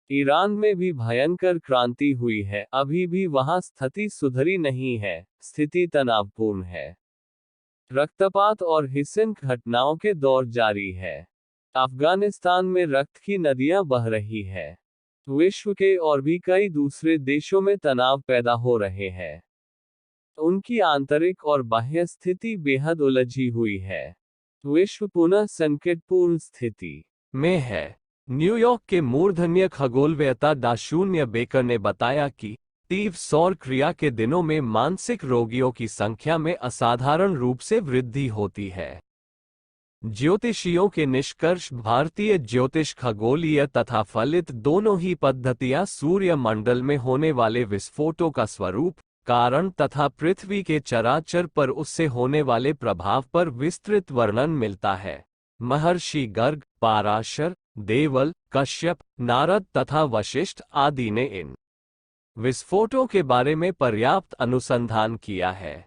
S1: ईरान में भी भयंकर क्रांति हुई है। अभी भी वहां स्थिति सुधरी नहीं है, स्थिति तनावपूर्ण है। रक्तपात और हिंसक घटनाओं के दौर जारी है। अफगानिस्तान में रक्त की नदियां बह रही है। विश्व के और भी कई दूसरे देशों में तनाव पैदा हो रहे हैं। उनकी आंतरिक और बाह्य स्थिति बेहद उलझी हुई है। विश्व पुनः संकटपूर्ण स्थिति में है। न्यूयॉर्क के मूर्धन्य खगोलवेत्ता डा. बेकर ने बताया कि तीव्र सौर क्रिया के दिनों में मानसिक रोगियों की संख्या में असाधारण रूप से वृद्धि होती है। ज्योतिषियों के निष्कर्ष भारतीय ज्योतिष खगोलीय तथा फलित दोनों ही पद्धतियां सूर्य मंडल में होने वाले विस्फोटों का स्वरूप, कारण तथा पृथ्वी के चराचर पर उससे होने वाले प्रभाव पर विस्तृत वर्णन मिलता है। महर्षि गर्ग, पाराशर, देवल, कश्यप, नारद तथा वशिष्ठ आदि ने इन विस्फोटों के बारे में पर्याप्त अनुसंधान किया है।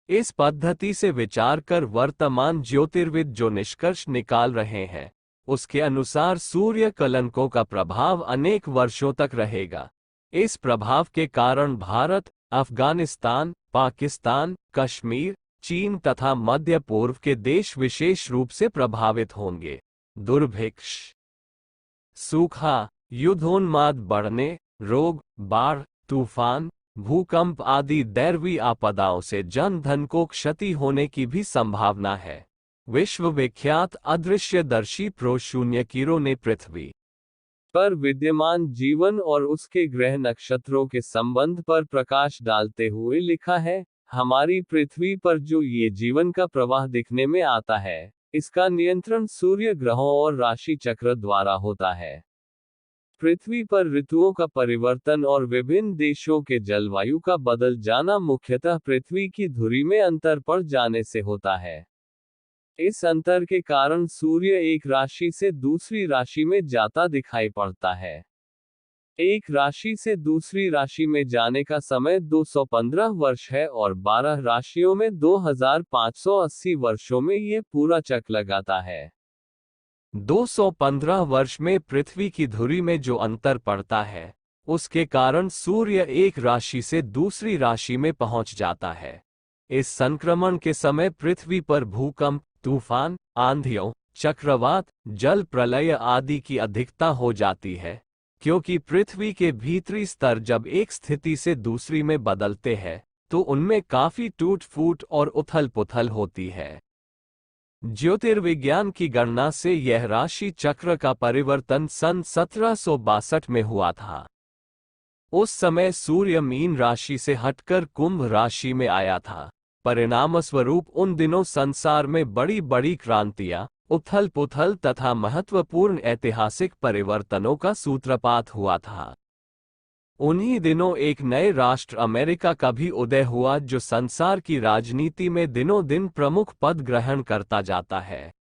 S1: इस पद्धति से विचार कर वर्तमान ज्योतिर्विद जो निष्कर्ष निकाल रहे हैं, उसके अनुसार सूर्य कलंकों का प्रभाव अनेक वर्षों तक रहेगा। इस प्रभाव के कारण भारत, अफगानिस्तान, पाकिस्तान, कश्मीर, चीन तथा मध्य पूर्व के देश विशेष रूप से प्रभावित होंगे। दुर्भिक्ष, सूखा, युद्धोन्माद बढ़ने, रोग, बाढ़, तूफान, भूकंप आदि दैवीय आपदाओं से जन धन को क्षति होने की भी संभावना है। विश्व विख्यात अदृश्यदर्शी प्रो-शून्य कीरो ने पृथ्वी पर विद्यमान जीवन और उसके ग्रह नक्षत्रों के संबंध पर प्रकाश डालते हुए लिखा है, हमारी पृथ्वी पर जो ये जीवन का प्रवाह दिखने में आता है, इसका नियंत्रण सूर्य ग्रहों और राशि चक्र द्वारा होता है। पृथ्वी पर ऋतुओं का परिवर्तन और विभिन्न देशों के जलवायु का बदल जाना मुख्यतः पृथ्वी की धुरी में अंतर पड़ जाने से होता है। इस अंतर के कारण सूर्य एक राशि से दूसरी राशि में जाता दिखाई पड़ता है। एक राशि से दूसरी राशि में जाने का समय 215 वर्ष है और 12 राशियों में 2580 वर्षों में यह पूरा चक्र लगाता है। 215 वर्ष में पृथ्वी की धुरी में जो अंतर पड़ता है, उसके कारण सूर्य एक राशि से दूसरी राशि में पहुंच जाता है। इस संक्रमण के समय पृथ्वी पर भूकंप, तूफान, आंधियों, चक्रवात, जल प्रलय आदि की अधिकता हो जाती है, क्योंकि पृथ्वी के भीतरी स्तर जब एक स्थिति से दूसरी में बदलते हैं, तो उनमें काफी टूट फूट और उथल पुथल होती है। ज्योतिर्विज्ञान की गणना से यह राशि चक्र का परिवर्तन सन 1762 में हुआ था। उस समय सूर्य मीन राशि से हटकर कुंभ राशि में आया था। परिणामस्वरूप उन दिनों संसार में बड़ी बड़ी क्रांतियां, उथल पुथल तथा महत्वपूर्ण ऐतिहासिक परिवर्तनों का सूत्रपात हुआ था। उन्हीं दिनों एक नए राष्ट्र अमेरिका का भी उदय हुआ, जो संसार की राजनीति में दिनों दिन प्रमुख पद ग्रहण करता जाता है।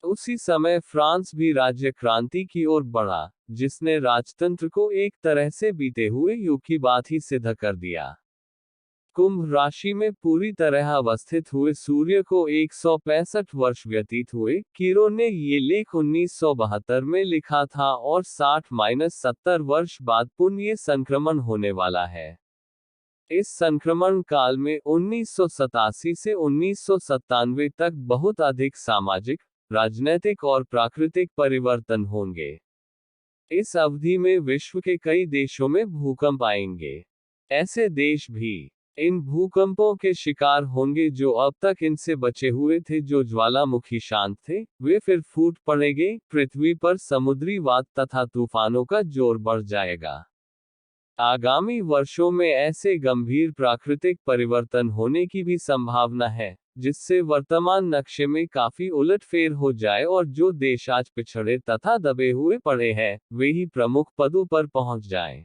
S1: उसी समय फ्रांस भी राज्य क्रांति की ओर बढ़ा, जिसने राजतंत्र को एक तरह से बीते हुए युग की बात ही सिद्ध कर दिया। कुंभ राशि में पूरी तरह अवस्थित हुए सूर्य को 165 वर्ष व्यतीत हुए। कीरो ने ये लेख 1972 में लिखा था और 60-70 वर्ष बाद पुनः संक्रमण होने वाला है। इस संक्रमण काल में 1987 से 1997 तक बहुत अधिक सामाजिक, राजनैतिक और प्राकृतिक परिवर्तन होंगे। इस अवधि में विश्व के कई देशों में भूकंप आएंगे। ऐसे देश भी इन भूकंपों के शिकार होंगे जो अब तक इनसे बचे हुए थे, जो ज्वालामुखी शांत थे, वे फिर फूट पड़ेंगे। पृथ्वी पर समुद्री वात तथा तूफानों का जोर बढ़ जाएगा। आगामी वर्षों में ऐसे गंभीर प्राकृतिक परिवर्तन होने की भी संभावना है, जिससे वर्तमान नक्शे में काफी उलटफेर हो जाए और जो देश आज पिछड़े तथा दबे हुए पड़े हैं, वे ही प्रमुख पदों पर पहुंच जाएं।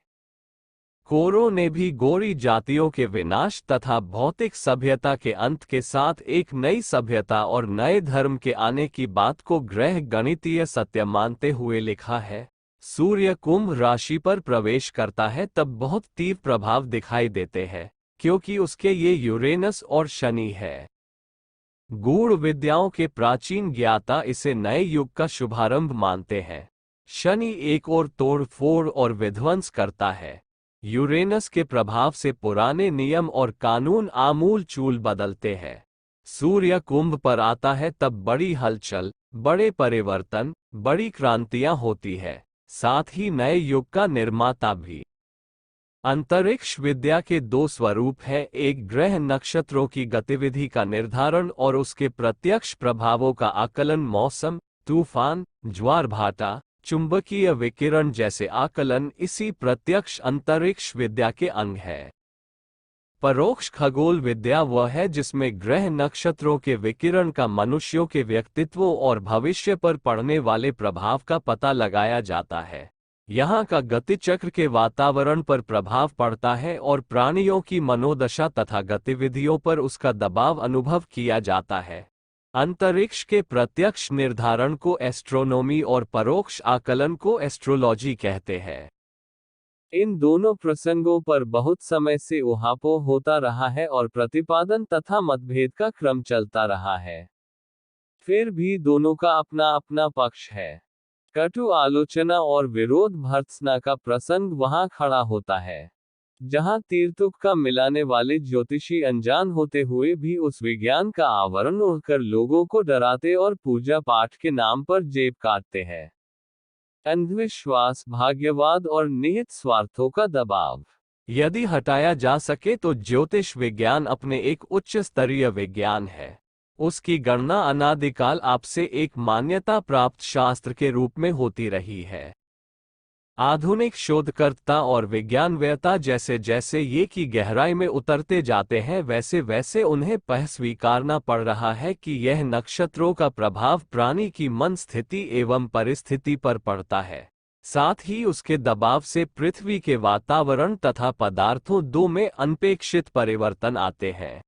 S1: कोरो ने भी गोरी जातियों के विनाश तथा भौतिक सभ्यता के अंत के साथ एक नई सभ्यता और नए धर्म के आने की बात को ग्रह गणितीय सत्य मानते हुए लिखा है। सूर्य कुंभ राशि पर प्रवेश करता है तब बहुत तीव्र प्रभाव दिखाई देते हैं, क्योंकि उसके ये यूरेनस और शनि है। गूढ़ विद्याओं के प्राचीन ज्ञाता इसे नए युग का शुभारंभ मानते हैं। शनि एक और तोड़ फोड़ और विध्वंस करता है। यूरेनस के प्रभाव से पुराने नियम और कानून आमूल चूल बदलते हैं। सूर्य कुंभ पर आता है तब बड़ी हलचल, बड़े परिवर्तन, बड़ी क्रांतियां होती है, साथ ही नए युग का निर्माता भी अंतरिक्ष विद्या के दो स्वरूप हैं, एक ग्रह नक्षत्रों की गतिविधि का निर्धारण और उसके प्रत्यक्ष प्रभावों का आकलन। मौसम, तूफान, ज्वार भाटा, चुंबकीय विकिरण जैसे आकलन इसी प्रत्यक्ष अंतरिक्ष विद्या के अंग है। परोक्ष खगोल विद्या वह है जिसमें ग्रह नक्षत्रों के विकिरण का मनुष्यों के व्यक्तित्वों और भविष्य पर पड़ने वाले प्रभाव का पता लगाया जाता है। यहाँ का गतिचक्र के वातावरण पर प्रभाव पड़ता है और प्राणियों की मनोदशा तथा गतिविधियों पर उसका दबाव अनुभव किया जाता है। अंतरिक्ष के प्रत्यक्ष निर्धारण को एस्ट्रोनॉमी और परोक्ष आकलन को एस्ट्रोलॉजी कहते हैं। इन दोनों प्रसंगों पर बहुत समय से उहापोह होता रहा है और प्रतिपादन तथा मतभेद का क्रम चलता रहा है। फिर भी दोनों का अपना अपना पक्ष है। कटु आलोचना और विरोध भर्त्सना का प्रसंग वहां खड़ा होता है, जहां तीर तुक्का मिलाने वाले ज्योतिषी अनजान होते हुए भी उस विज्ञान का आवरण ओढ़कर लोगों को डराते और पूजा पाठ के नाम पर जेब काटते हैं। अंधविश्वास, भाग्यवाद और निहित स्वार्थों का दबाव यदि हटाया जा सके तो ज्योतिष विज्ञान अपने एक उच्च स्तरीय विज्ञान है। उसकी गणना अनादिकाल आपसे एक मान्यता प्राप्त शास्त्र के रूप में होती रही है। आधुनिक शोधकर्ता और विज्ञानवेत्ता जैसे जैसे ये की गहराई में उतरते जाते हैं वैसे वैसे उन्हें स्वीकारना पड़ रहा है कि यह नक्षत्रों का प्रभाव प्राणी की मन स्थिति एवं परिस्थिति पर पड़ता है। साथ ही उसके दबाव से पृथ्वी के वातावरण तथा पदार्थों दो में अनपेक्षित परिवर्तन आते हैं।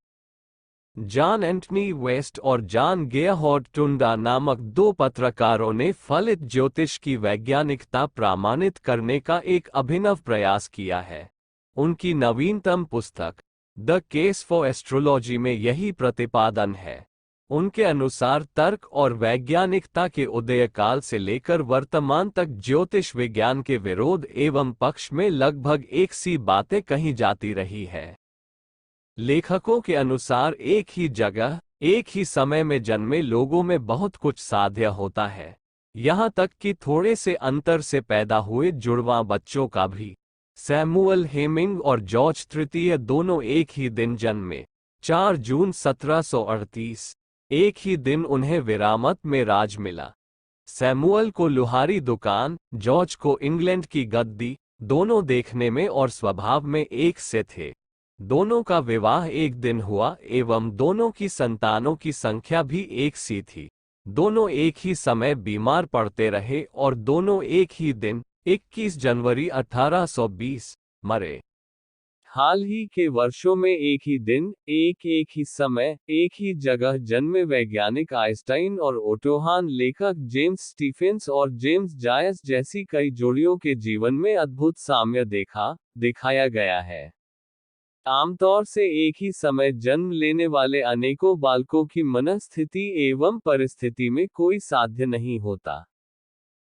S1: जॉन एंटनी वेस्ट और जॉन गेहर्ड टुंडा नामक दो पत्रकारों ने फलित ज्योतिष की वैज्ञानिकता प्रमाणित करने का एक अभिनव प्रयास किया है। उनकी नवीनतम पुस्तक द केस फॉर एस्ट्रोलॉजी में यही प्रतिपादन है। उनके अनुसार तर्क और वैज्ञानिकता के उदयकाल से लेकर वर्तमान तक ज्योतिष विज्ञान के विरोध एवं पक्ष में लगभग एक सी बातें कही जाती रही है। लेखकों के अनुसार एक ही जगह एक ही समय में जन्मे लोगों में बहुत कुछ साध्य होता है, यहाँ तक कि थोड़े से अंतर से पैदा हुए जुड़वां बच्चों का भी। सैमुअल हेमिंग और जॉर्ज तृतीय दोनों एक ही दिन जन्मे, 4 जून 1738। एक ही दिन उन्हें विरामत में राज मिला। सैमुअल को लुहारी दुकान, जॉर्ज को इंग्लैंड की गद्दी, दोनों देखने में और स्वभाव में एक से थे। दोनों का विवाह एक दिन हुआ एवं दोनों की संतानों की संख्या भी एक सी थी। दोनों एक ही समय बीमार पड़ते रहे और दोनों एक ही दिन 21 जनवरी 1820 मरे। हाल ही के वर्षों में एक ही दिन, एक ही समय, एक ही जगह जन्मे वैज्ञानिक आइंस्टाइन और ओटोहान, लेखक जेम्स स्टीफेंस और जेम्स जायस जैसी कई जोड़ियों के जीवन में अद्भुत साम्य दिखाया गया है। आमतौर से एक ही समय जन्म लेने वाले अनेकों बालकों की मनस्थिति एवं परिस्थिति में कोई साध्य नहीं होता।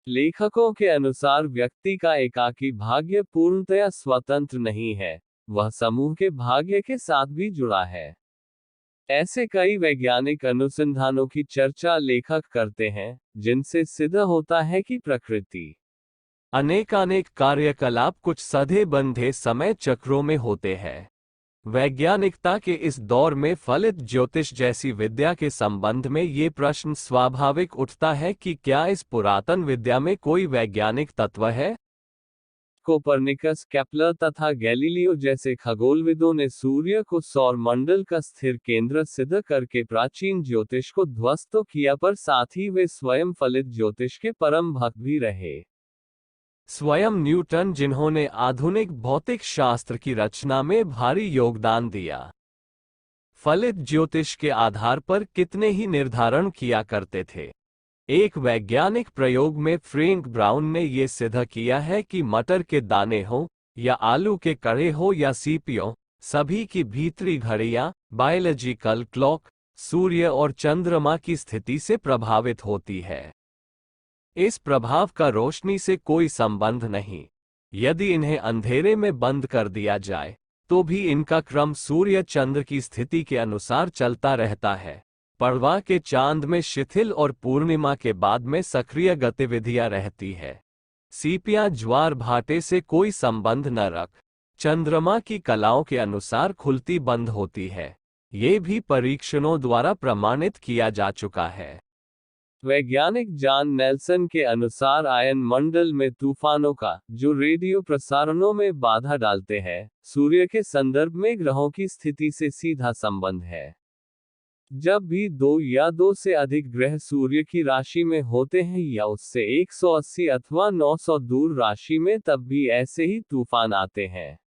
S1: लेखकों के अनुसार व्यक्ति का एकाकी भाग्य पूर्णतया स्वतंत्र नहीं है, वह समूह के भाग्य के साथ भी जुड़ा है। ऐसे कई वैज्ञानिक अनुसंधानों की चर्चा लेखक करते हैं, जिनसे सिद्ध होता है कि प्रकृति अनेकानेक कार्यकलाप कुछ सधे बंधे समय चक्रों में होते हैं। वैज्ञानिकता के इस दौर में फलित ज्योतिष जैसी विद्या के संबंध में ये प्रश्न स्वाभाविक उठता है कि क्या इस पुरातन विद्या में कोई वैज्ञानिक तत्व है? कोपरनिकस, केपलर तथा गैलीलियो जैसे खगोलविदों ने सूर्य को सौर मंडल का स्थिर केंद्र सिद्ध करके प्राचीन ज्योतिष को ध्वस्त तो किया, पर साथ ही वे स्वयं फलित ज्योतिष के परम भक्त भी रहे। स्वयं न्यूटन, जिन्होंने आधुनिक भौतिक शास्त्र की रचना में भारी योगदान दिया, फलित ज्योतिष के आधार पर कितने ही निर्धारण किया करते थे। एक वैज्ञानिक प्रयोग में फ्रैंक ब्राउन ने यह सिद्ध किया है कि मटर के दाने हो या आलू के कड़े हो या सीपियों, सभी की भीतरी घड़ियां बायोलॉजिकल क्लॉक सूर्य और चंद्रमा की स्थिति से प्रभावित होती है। इस प्रभाव का रोशनी से कोई संबंध नहीं। यदि इन्हें अंधेरे में बंद कर दिया जाए तो भी इनका क्रम सूर्य चंद्र की स्थिति के अनुसार चलता रहता है। पड़वा के चांद में शिथिल और पूर्णिमा के बाद में सक्रिय गतिविधियां रहती है। सीपियां ज्वार भाटे से कोई संबंध न रख चंद्रमा की कलाओं के अनुसार खुलती बंद होती है। ये भी परीक्षणों द्वारा प्रमाणित किया जा चुका है। वैज्ञानिक जॉन नेल्सन के अनुसार आयन मंडल में तूफानों का, जो रेडियो प्रसारणों में बाधा डालते हैं, सूर्य के संदर्भ में ग्रहों की स्थिति से सीधा संबंध है। जब भी दो या दो से अधिक ग्रह सूर्य की राशि में होते हैं या उससे 180 अथवा 900 दूर राशि में, तब भी ऐसे ही तूफान आते हैं।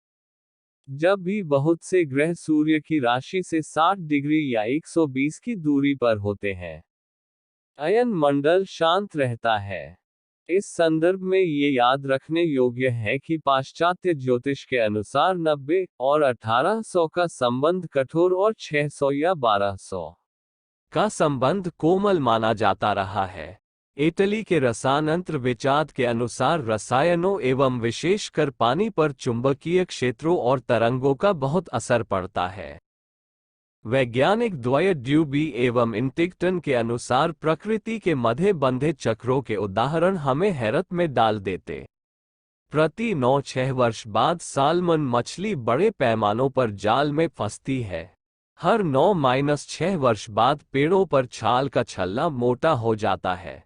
S1: जब भी बहुत से ग्रह सूर्य की राशि से 60 डिग्री या 120 की दूरी पर होते हैं, अयन मंडल शांत रहता है। इस संदर्भ में ये याद रखने योग्य है कि पाश्चात्य ज्योतिष के अनुसार 90 और 1800 का संबंध कठोर और 600 या 1200 का संबंध कोमल माना जाता रहा है। इटली के रसायनतंत्र विचार के अनुसार रसायनों एवं विशेषकर पानी पर चुंबकीय क्षेत्रों और तरंगों का बहुत असर पड़ता है। वैज्ञानिक द्वय ड्यूबी एवं इंटिंगटन के अनुसार प्रकृति के मध्य बंधे चक्रों के उदाहरण हमें हैरत में डाल देते। प्रति 9-6 वर्ष बाद सालमन मछली बड़े पैमानों पर जाल में फंसती है। हर 9-6 वर्ष बाद पेड़ों पर छाल का छल्ला मोटा हो जाता है।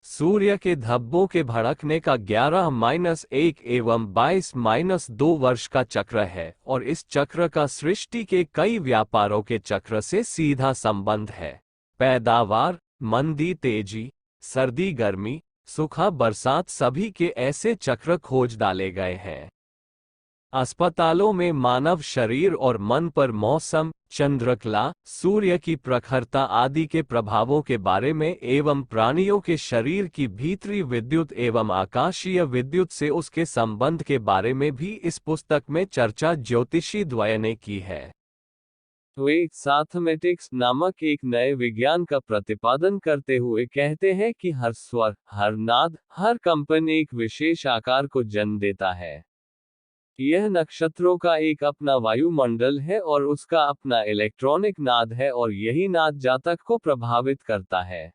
S1: सूर्य के धब्बों के भड़कने का 11-1 एवं 22-2 वर्ष का चक्र है और इस चक्र का सृष्टि के कई व्यापारों के चक्र से सीधा संबंध है। पैदावार, मंदी तेजी, सर्दी गर्मी, सूखा बरसात सभी के ऐसे चक्र खोज डाले गए हैं। अस्पतालों में मानव शरीर और मन पर मौसम, चंद्रकला, सूर्य की प्रखरता आदि के प्रभावों के बारे में एवं प्राणियों के शरीर की भीतरी विद्युत एवं आकाशीय विद्युत से उसके संबंध के बारे में भी इस पुस्तक में चर्चा ज्योतिषी द्वय ने की है। वे मैथमेटिक्स नामक एक नए विज्ञान का प्रतिपादन करते हुए कहते हैं कि हर स्वर, हर नाद, हर कंपन एक विशेष आकार को जन्म देता है। यह नक्षत्रों का एक अपना वायुमंडल है और उसका अपना इलेक्ट्रॉनिक नाद है और यही नाद जातक को प्रभावित करता है।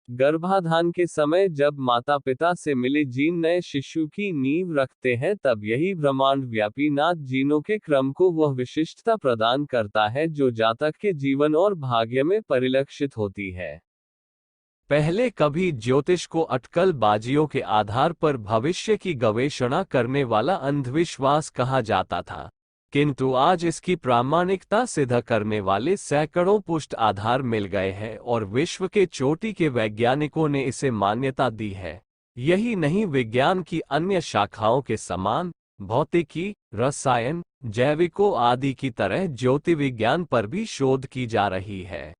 S1: गर्भाधान के समय जब माता पिता से मिले जीन नए शिशु की नींव रखते हैं, तब यही ब्रह्मांड व्यापी नाद जीनों के क्रम को वह विशिष्टता प्रदान करता है जो जातक के जीवन और भाग्य में परिलक्षित होती है। पहले कभी ज्योतिष को अटकलबाजियों के आधार पर भविष्य की गवेषणा करने वाला अंधविश्वास कहा जाता था, किंतु आज इसकी प्रामाणिकता सिद्ध करने वाले सैकड़ों पुष्ट आधार मिल गए हैं और विश्व के चोटी के वैज्ञानिकों ने इसे मान्यता दी है। यही नहीं, विज्ञान की अन्य शाखाओं के समान भौतिकी, रसायन, जैविको आदि की तरह ज्योतिर्विज्ञान पर भी शोध की जा रही है।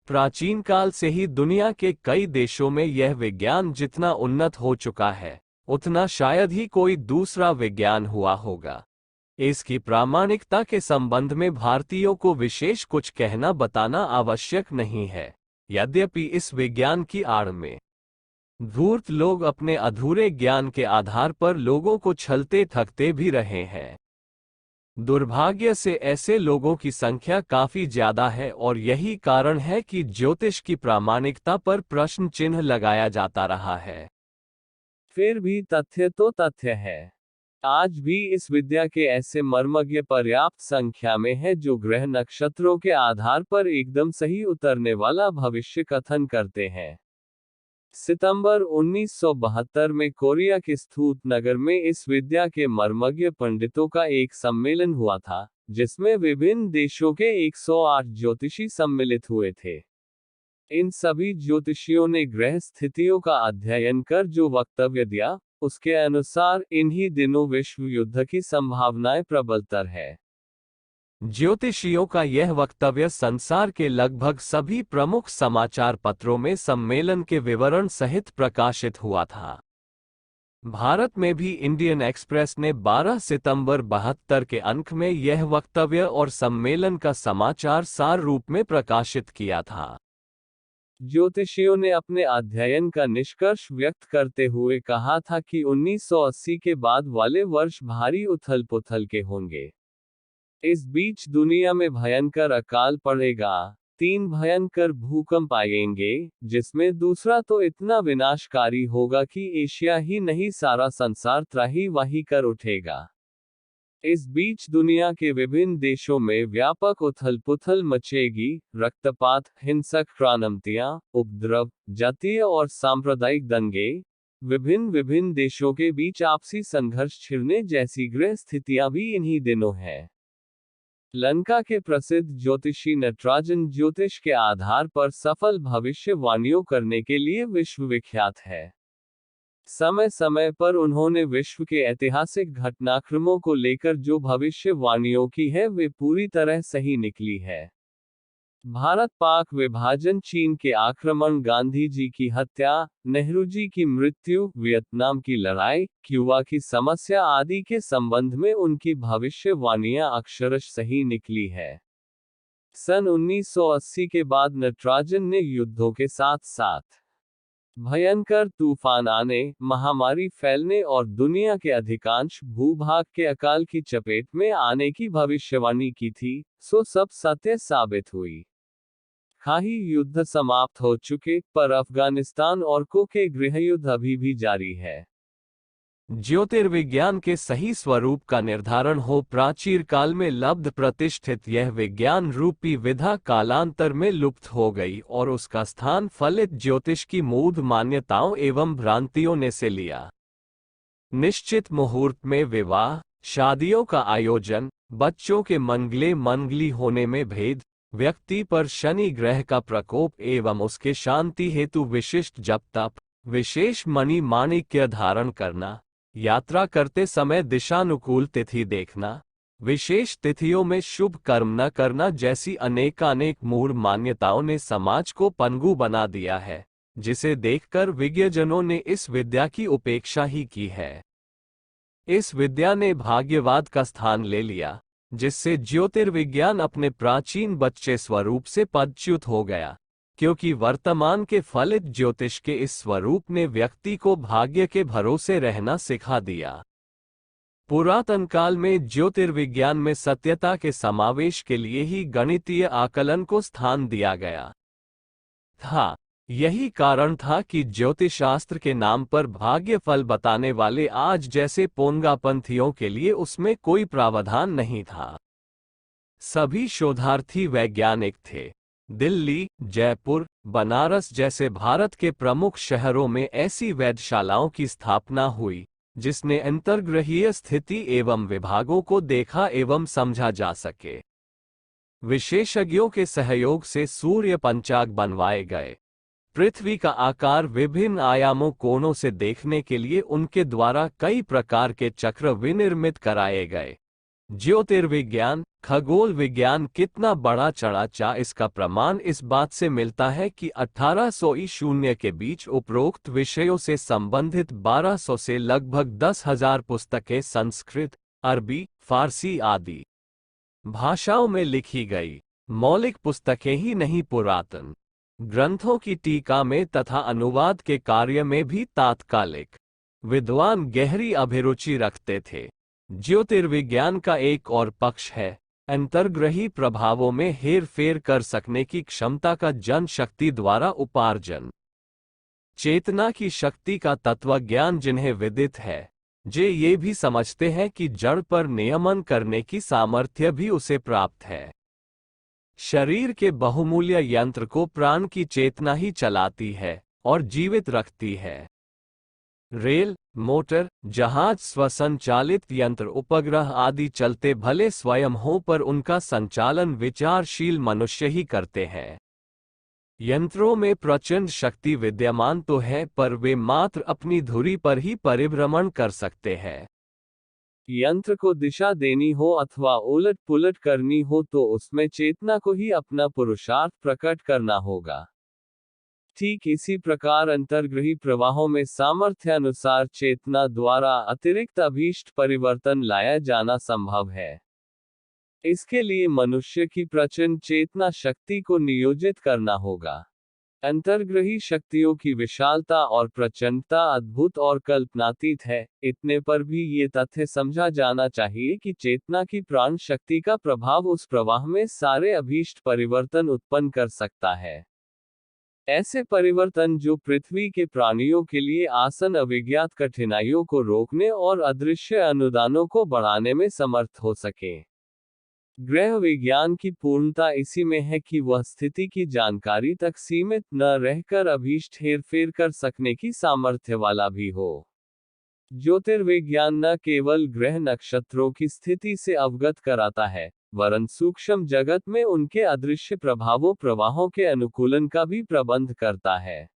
S1: प्राचीन काल से ही दुनिया के कई देशों में यह विज्ञान जितना उन्नत हो चुका है, उतना शायद ही कोई दूसरा विज्ञान हुआ होगा। इसकी प्रामाणिकता के संबंध में भारतीयों को विशेष कुछ कहना बताना आवश्यक नहीं है। यद्यपि इस विज्ञान की आड़ में धूर्त लोग अपने अधूरे ज्ञान के आधार पर लोगों को छलते ठगते भी रहे हैं। दुर्भाग्य से ऐसे लोगों की संख्या काफी ज्यादा है और यही कारण है कि ज्योतिष की प्रामाणिकता पर प्रश्न चिन्ह लगाया जाता रहा है। फिर भी तथ्य तो तथ्य है। आज भी इस विद्या के ऐसे मर्मज्ञ पर्याप्त संख्या में है जो ग्रह नक्षत्रों के आधार पर एकदम सही उतरने वाला भविष्य कथन करते हैं। सितंबर 1972 में कोरिया के स्थूत नगर में इस विद्या के मर्मज्ञ पंडितों का एक सम्मेलन हुआ था, जिसमें विभिन्न देशों के 108 ज्योतिषी सम्मिलित हुए थे। इन सभी ज्योतिषियों ने ग्रह स्थितियों का अध्ययन कर जो वक्तव्य दिया, उसके अनुसार इन्हीं दिनों विश्व युद्ध की संभावनाएं प्रबलतर है। ज्योतिषियों का यह वक्तव्य संसार के लगभग सभी प्रमुख समाचार पत्रों में सम्मेलन के विवरण सहित प्रकाशित हुआ था। भारत में भी इंडियन एक्सप्रेस ने 12 सितंबर 72 के अंक में यह वक्तव्य और सम्मेलन का समाचार सार रूप में प्रकाशित किया था। ज्योतिषियों ने अपने अध्ययन का निष्कर्ष व्यक्त करते हुए कहा था कि 1980 के बाद वाले वर्ष भारी उथल पुथल के होंगे। इस बीच दुनिया में भयंकर अकाल पड़ेगा, 3 भयंकर भूकंप आएंगे, जिसमें दूसरा तो इतना विनाशकारी होगा कि एशिया ही नहीं सारा संसार त्राही वाही कर उठेगा। इस बीच दुनिया के विभिन्न देशों में व्यापक उथल-पुथल मचेगी, रक्तपात, हिंसक क्रांतियां, उपद्रव, जातीय और सांप्रदायिक दंगे, विभिन्न देशों के बीच आपसी संघर्ष छिड़ने जैसी गृह स्थितियां भी इन्हीं दिनों हैं। लंका के प्रसिद्ध ज्योतिषी नटराजन ज्योतिष के आधार पर सफल भविष्यवाणियों करने के लिए विश्वविख्यात है। समय समय पर उन्होंने विश्व के ऐतिहासिक घटनाक्रमों को लेकर जो भविष्यवाणियों की है वे पूरी तरह सही निकली है। भारत पाक विभाजन, चीन के आक्रमण, गांधी जी की हत्या, नेहरू जी की मृत्यु, वियतनाम की लड़ाई, क्यूबा की समस्या आदि के संबंध में उनकी भविष्यवाणियां अक्षरश सही निकली है। सन 1980 के बाद नटराजन ने युद्धों के साथ साथ भयंकर तूफान आने, महामारी फैलने और दुनिया के अधिकांश भूभाग के अकाल की चपेट में आने की भविष्यवाणी की थी, सो सब सत्य साबित हुई। खाही युद्ध समाप्त हो चुके, पर अफगानिस्तान और को के गृहयुद्ध अभी भी जारी है। ज्योतिर्विज्ञान के सही स्वरूप का निर्धारण हो प्राचीन काल में लब्ध प्रतिष्ठित यह विज्ञान रूपी विधा कालांतर में लुप्त हो गई और उसका स्थान फलित ज्योतिष की मूढ़ मान्यताओं एवं भ्रांतियों ने से लिया। निश्चित मुहूर्त में विवाह, शादियों का आयोजन, बच्चों के मंगली होने में भेद, व्यक्ति पर शनि ग्रह का प्रकोप एवं उसके शांति हेतु विशिष्ट जप तप, विशेष मणि माणिक्य धारण करना, यात्रा करते समय दिशानुकूल तिथि देखना, विशेष तिथियों में शुभ कर्म न करना जैसी अनेकानेक मूढ़ मान्यताओं ने समाज को पनगु बना दिया है, जिसे देखकर विज्ञजनों ने इस विद्या की उपेक्षा ही की है। इस विद्या ने भाग्यवाद का स्थान ले लिया, जिससे ज्योतिर्विज्ञान अपने प्राचीन बच्चे स्वरूप से पदच्युत हो गया, क्योंकि वर्तमान के फलित ज्योतिष के इस स्वरूप ने व्यक्ति को भाग्य के भरोसे रहना सिखा दिया। पुरातन काल में ज्योतिर्विज्ञान में सत्यता के समावेश के लिए ही गणितीय आकलन को स्थान दिया गया था। यही कारण था कि ज्योतिषशास्त्र के नाम पर भाग्य फल बताने वाले आज जैसे पोंगापंथियों के लिए उसमें कोई प्रावधान नहीं था। सभी शोधार्थी वैज्ञानिक थे। दिल्ली, जयपुर, बनारस जैसे भारत के प्रमुख शहरों में ऐसी वेधशालाओं की स्थापना हुई, जिसने अंतर्ग्रहीय स्थिति एवं विभागों को देखा एवं समझा जा सके। विशेषज्ञों के सहयोग से सूर्य पंचांग बनवाए गए। पृथ्वी का आकार विभिन्न आयामों कोणों से देखने के लिए उनके द्वारा कई प्रकार के चक्र विनिर्मित कराए गए। ज्योतिर्विज्ञान, खगोल विज्ञान कितना बड़ा चढ़ा इसका प्रमाण इस बात से मिलता है कि 1800 ईस्वी के बीच उपरोक्त विषयों से संबंधित 1200 से लगभग 10,000 पुस्तकें संस्कृत, अरबी, फारसी आदि भाषाओं में लिखी गई। मौलिक पुस्तकें ही नहीं, पुरातन ग्रंथों की टीका में तथा अनुवाद के कार्य में भी तात्कालिक विद्वान गहरी अभिरुचि रखते थे। ज्योतिर्विज्ञान का एक और पक्ष है अंतर्ग्रही प्रभावों में हेर फेर कर सकने की क्षमता का जन शक्ति द्वारा उपार्जन। चेतना की शक्ति का तत्वज्ञान जिन्हें विदित है, ये भी समझते हैं कि जड़ पर नियमन करने की सामर्थ्य भी उसे प्राप्त है। शरीर के बहुमूल्य यंत्र को प्राण की चेतना ही चलाती है और जीवित रखती है। रेल, मोटर, जहाज, स्वसंचालित यंत्र, उपग्रह आदि चलते भले स्वयं हो, पर उनका संचालन विचारशील मनुष्य ही करते हैं। यंत्रों में प्रचंड शक्ति विद्यमान तो है, पर वे मात्र अपनी धुरी पर ही परिभ्रमण कर सकते हैं। यंत्र को दिशा देनी हो अथवा उलट पुलट करनी हो तो उसमें चेतना को ही अपना पुरुषार्थ प्रकट करना होगा। ठीक इसी प्रकार अंतर्ग्रही प्रवाहों में सामर्थ्यानुसार चेतना द्वारा अतिरिक्त अभीष्ट परिवर्तन लाया जाना संभव है। इसके लिए मनुष्य की प्रचंड चेतना शक्ति को नियोजित करना होगा। अंतर्ग्रही शक्तियों की विशालता और प्रचंडता अद्भुत और कल्पनातीत है। इतने पर भी ये तथ्य समझा जाना चाहिए कि चेतना की प्राण शक्ति का प्रभाव उस प्रवाह में सारे अभीष्ट परिवर्तन उत्पन्न कर सकता है। ऐसे परिवर्तन जो पृथ्वी के प्राणियों के लिए आसन अविज्ञात कठिनाइयों को रोकने और अदृश्य अनुदानों को बढ़ाने में समर्थ हो सके। ग्रह विज्ञान की पूर्णता इसी में है कि वह स्थिति की जानकारी तक सीमित न रहकर अभीष्ट हेरफेर कर सकने की सामर्थ्य वाला भी हो। ज्योतिर्विज्ञान न केवल ग्रह नक्षत्रों की स्थिति से अवगत कराता है, वरन सूक्ष्म जगत में उनके अदृश्य प्रभावों प्रवाहों के अनुकूलन का भी प्रबंध करता है।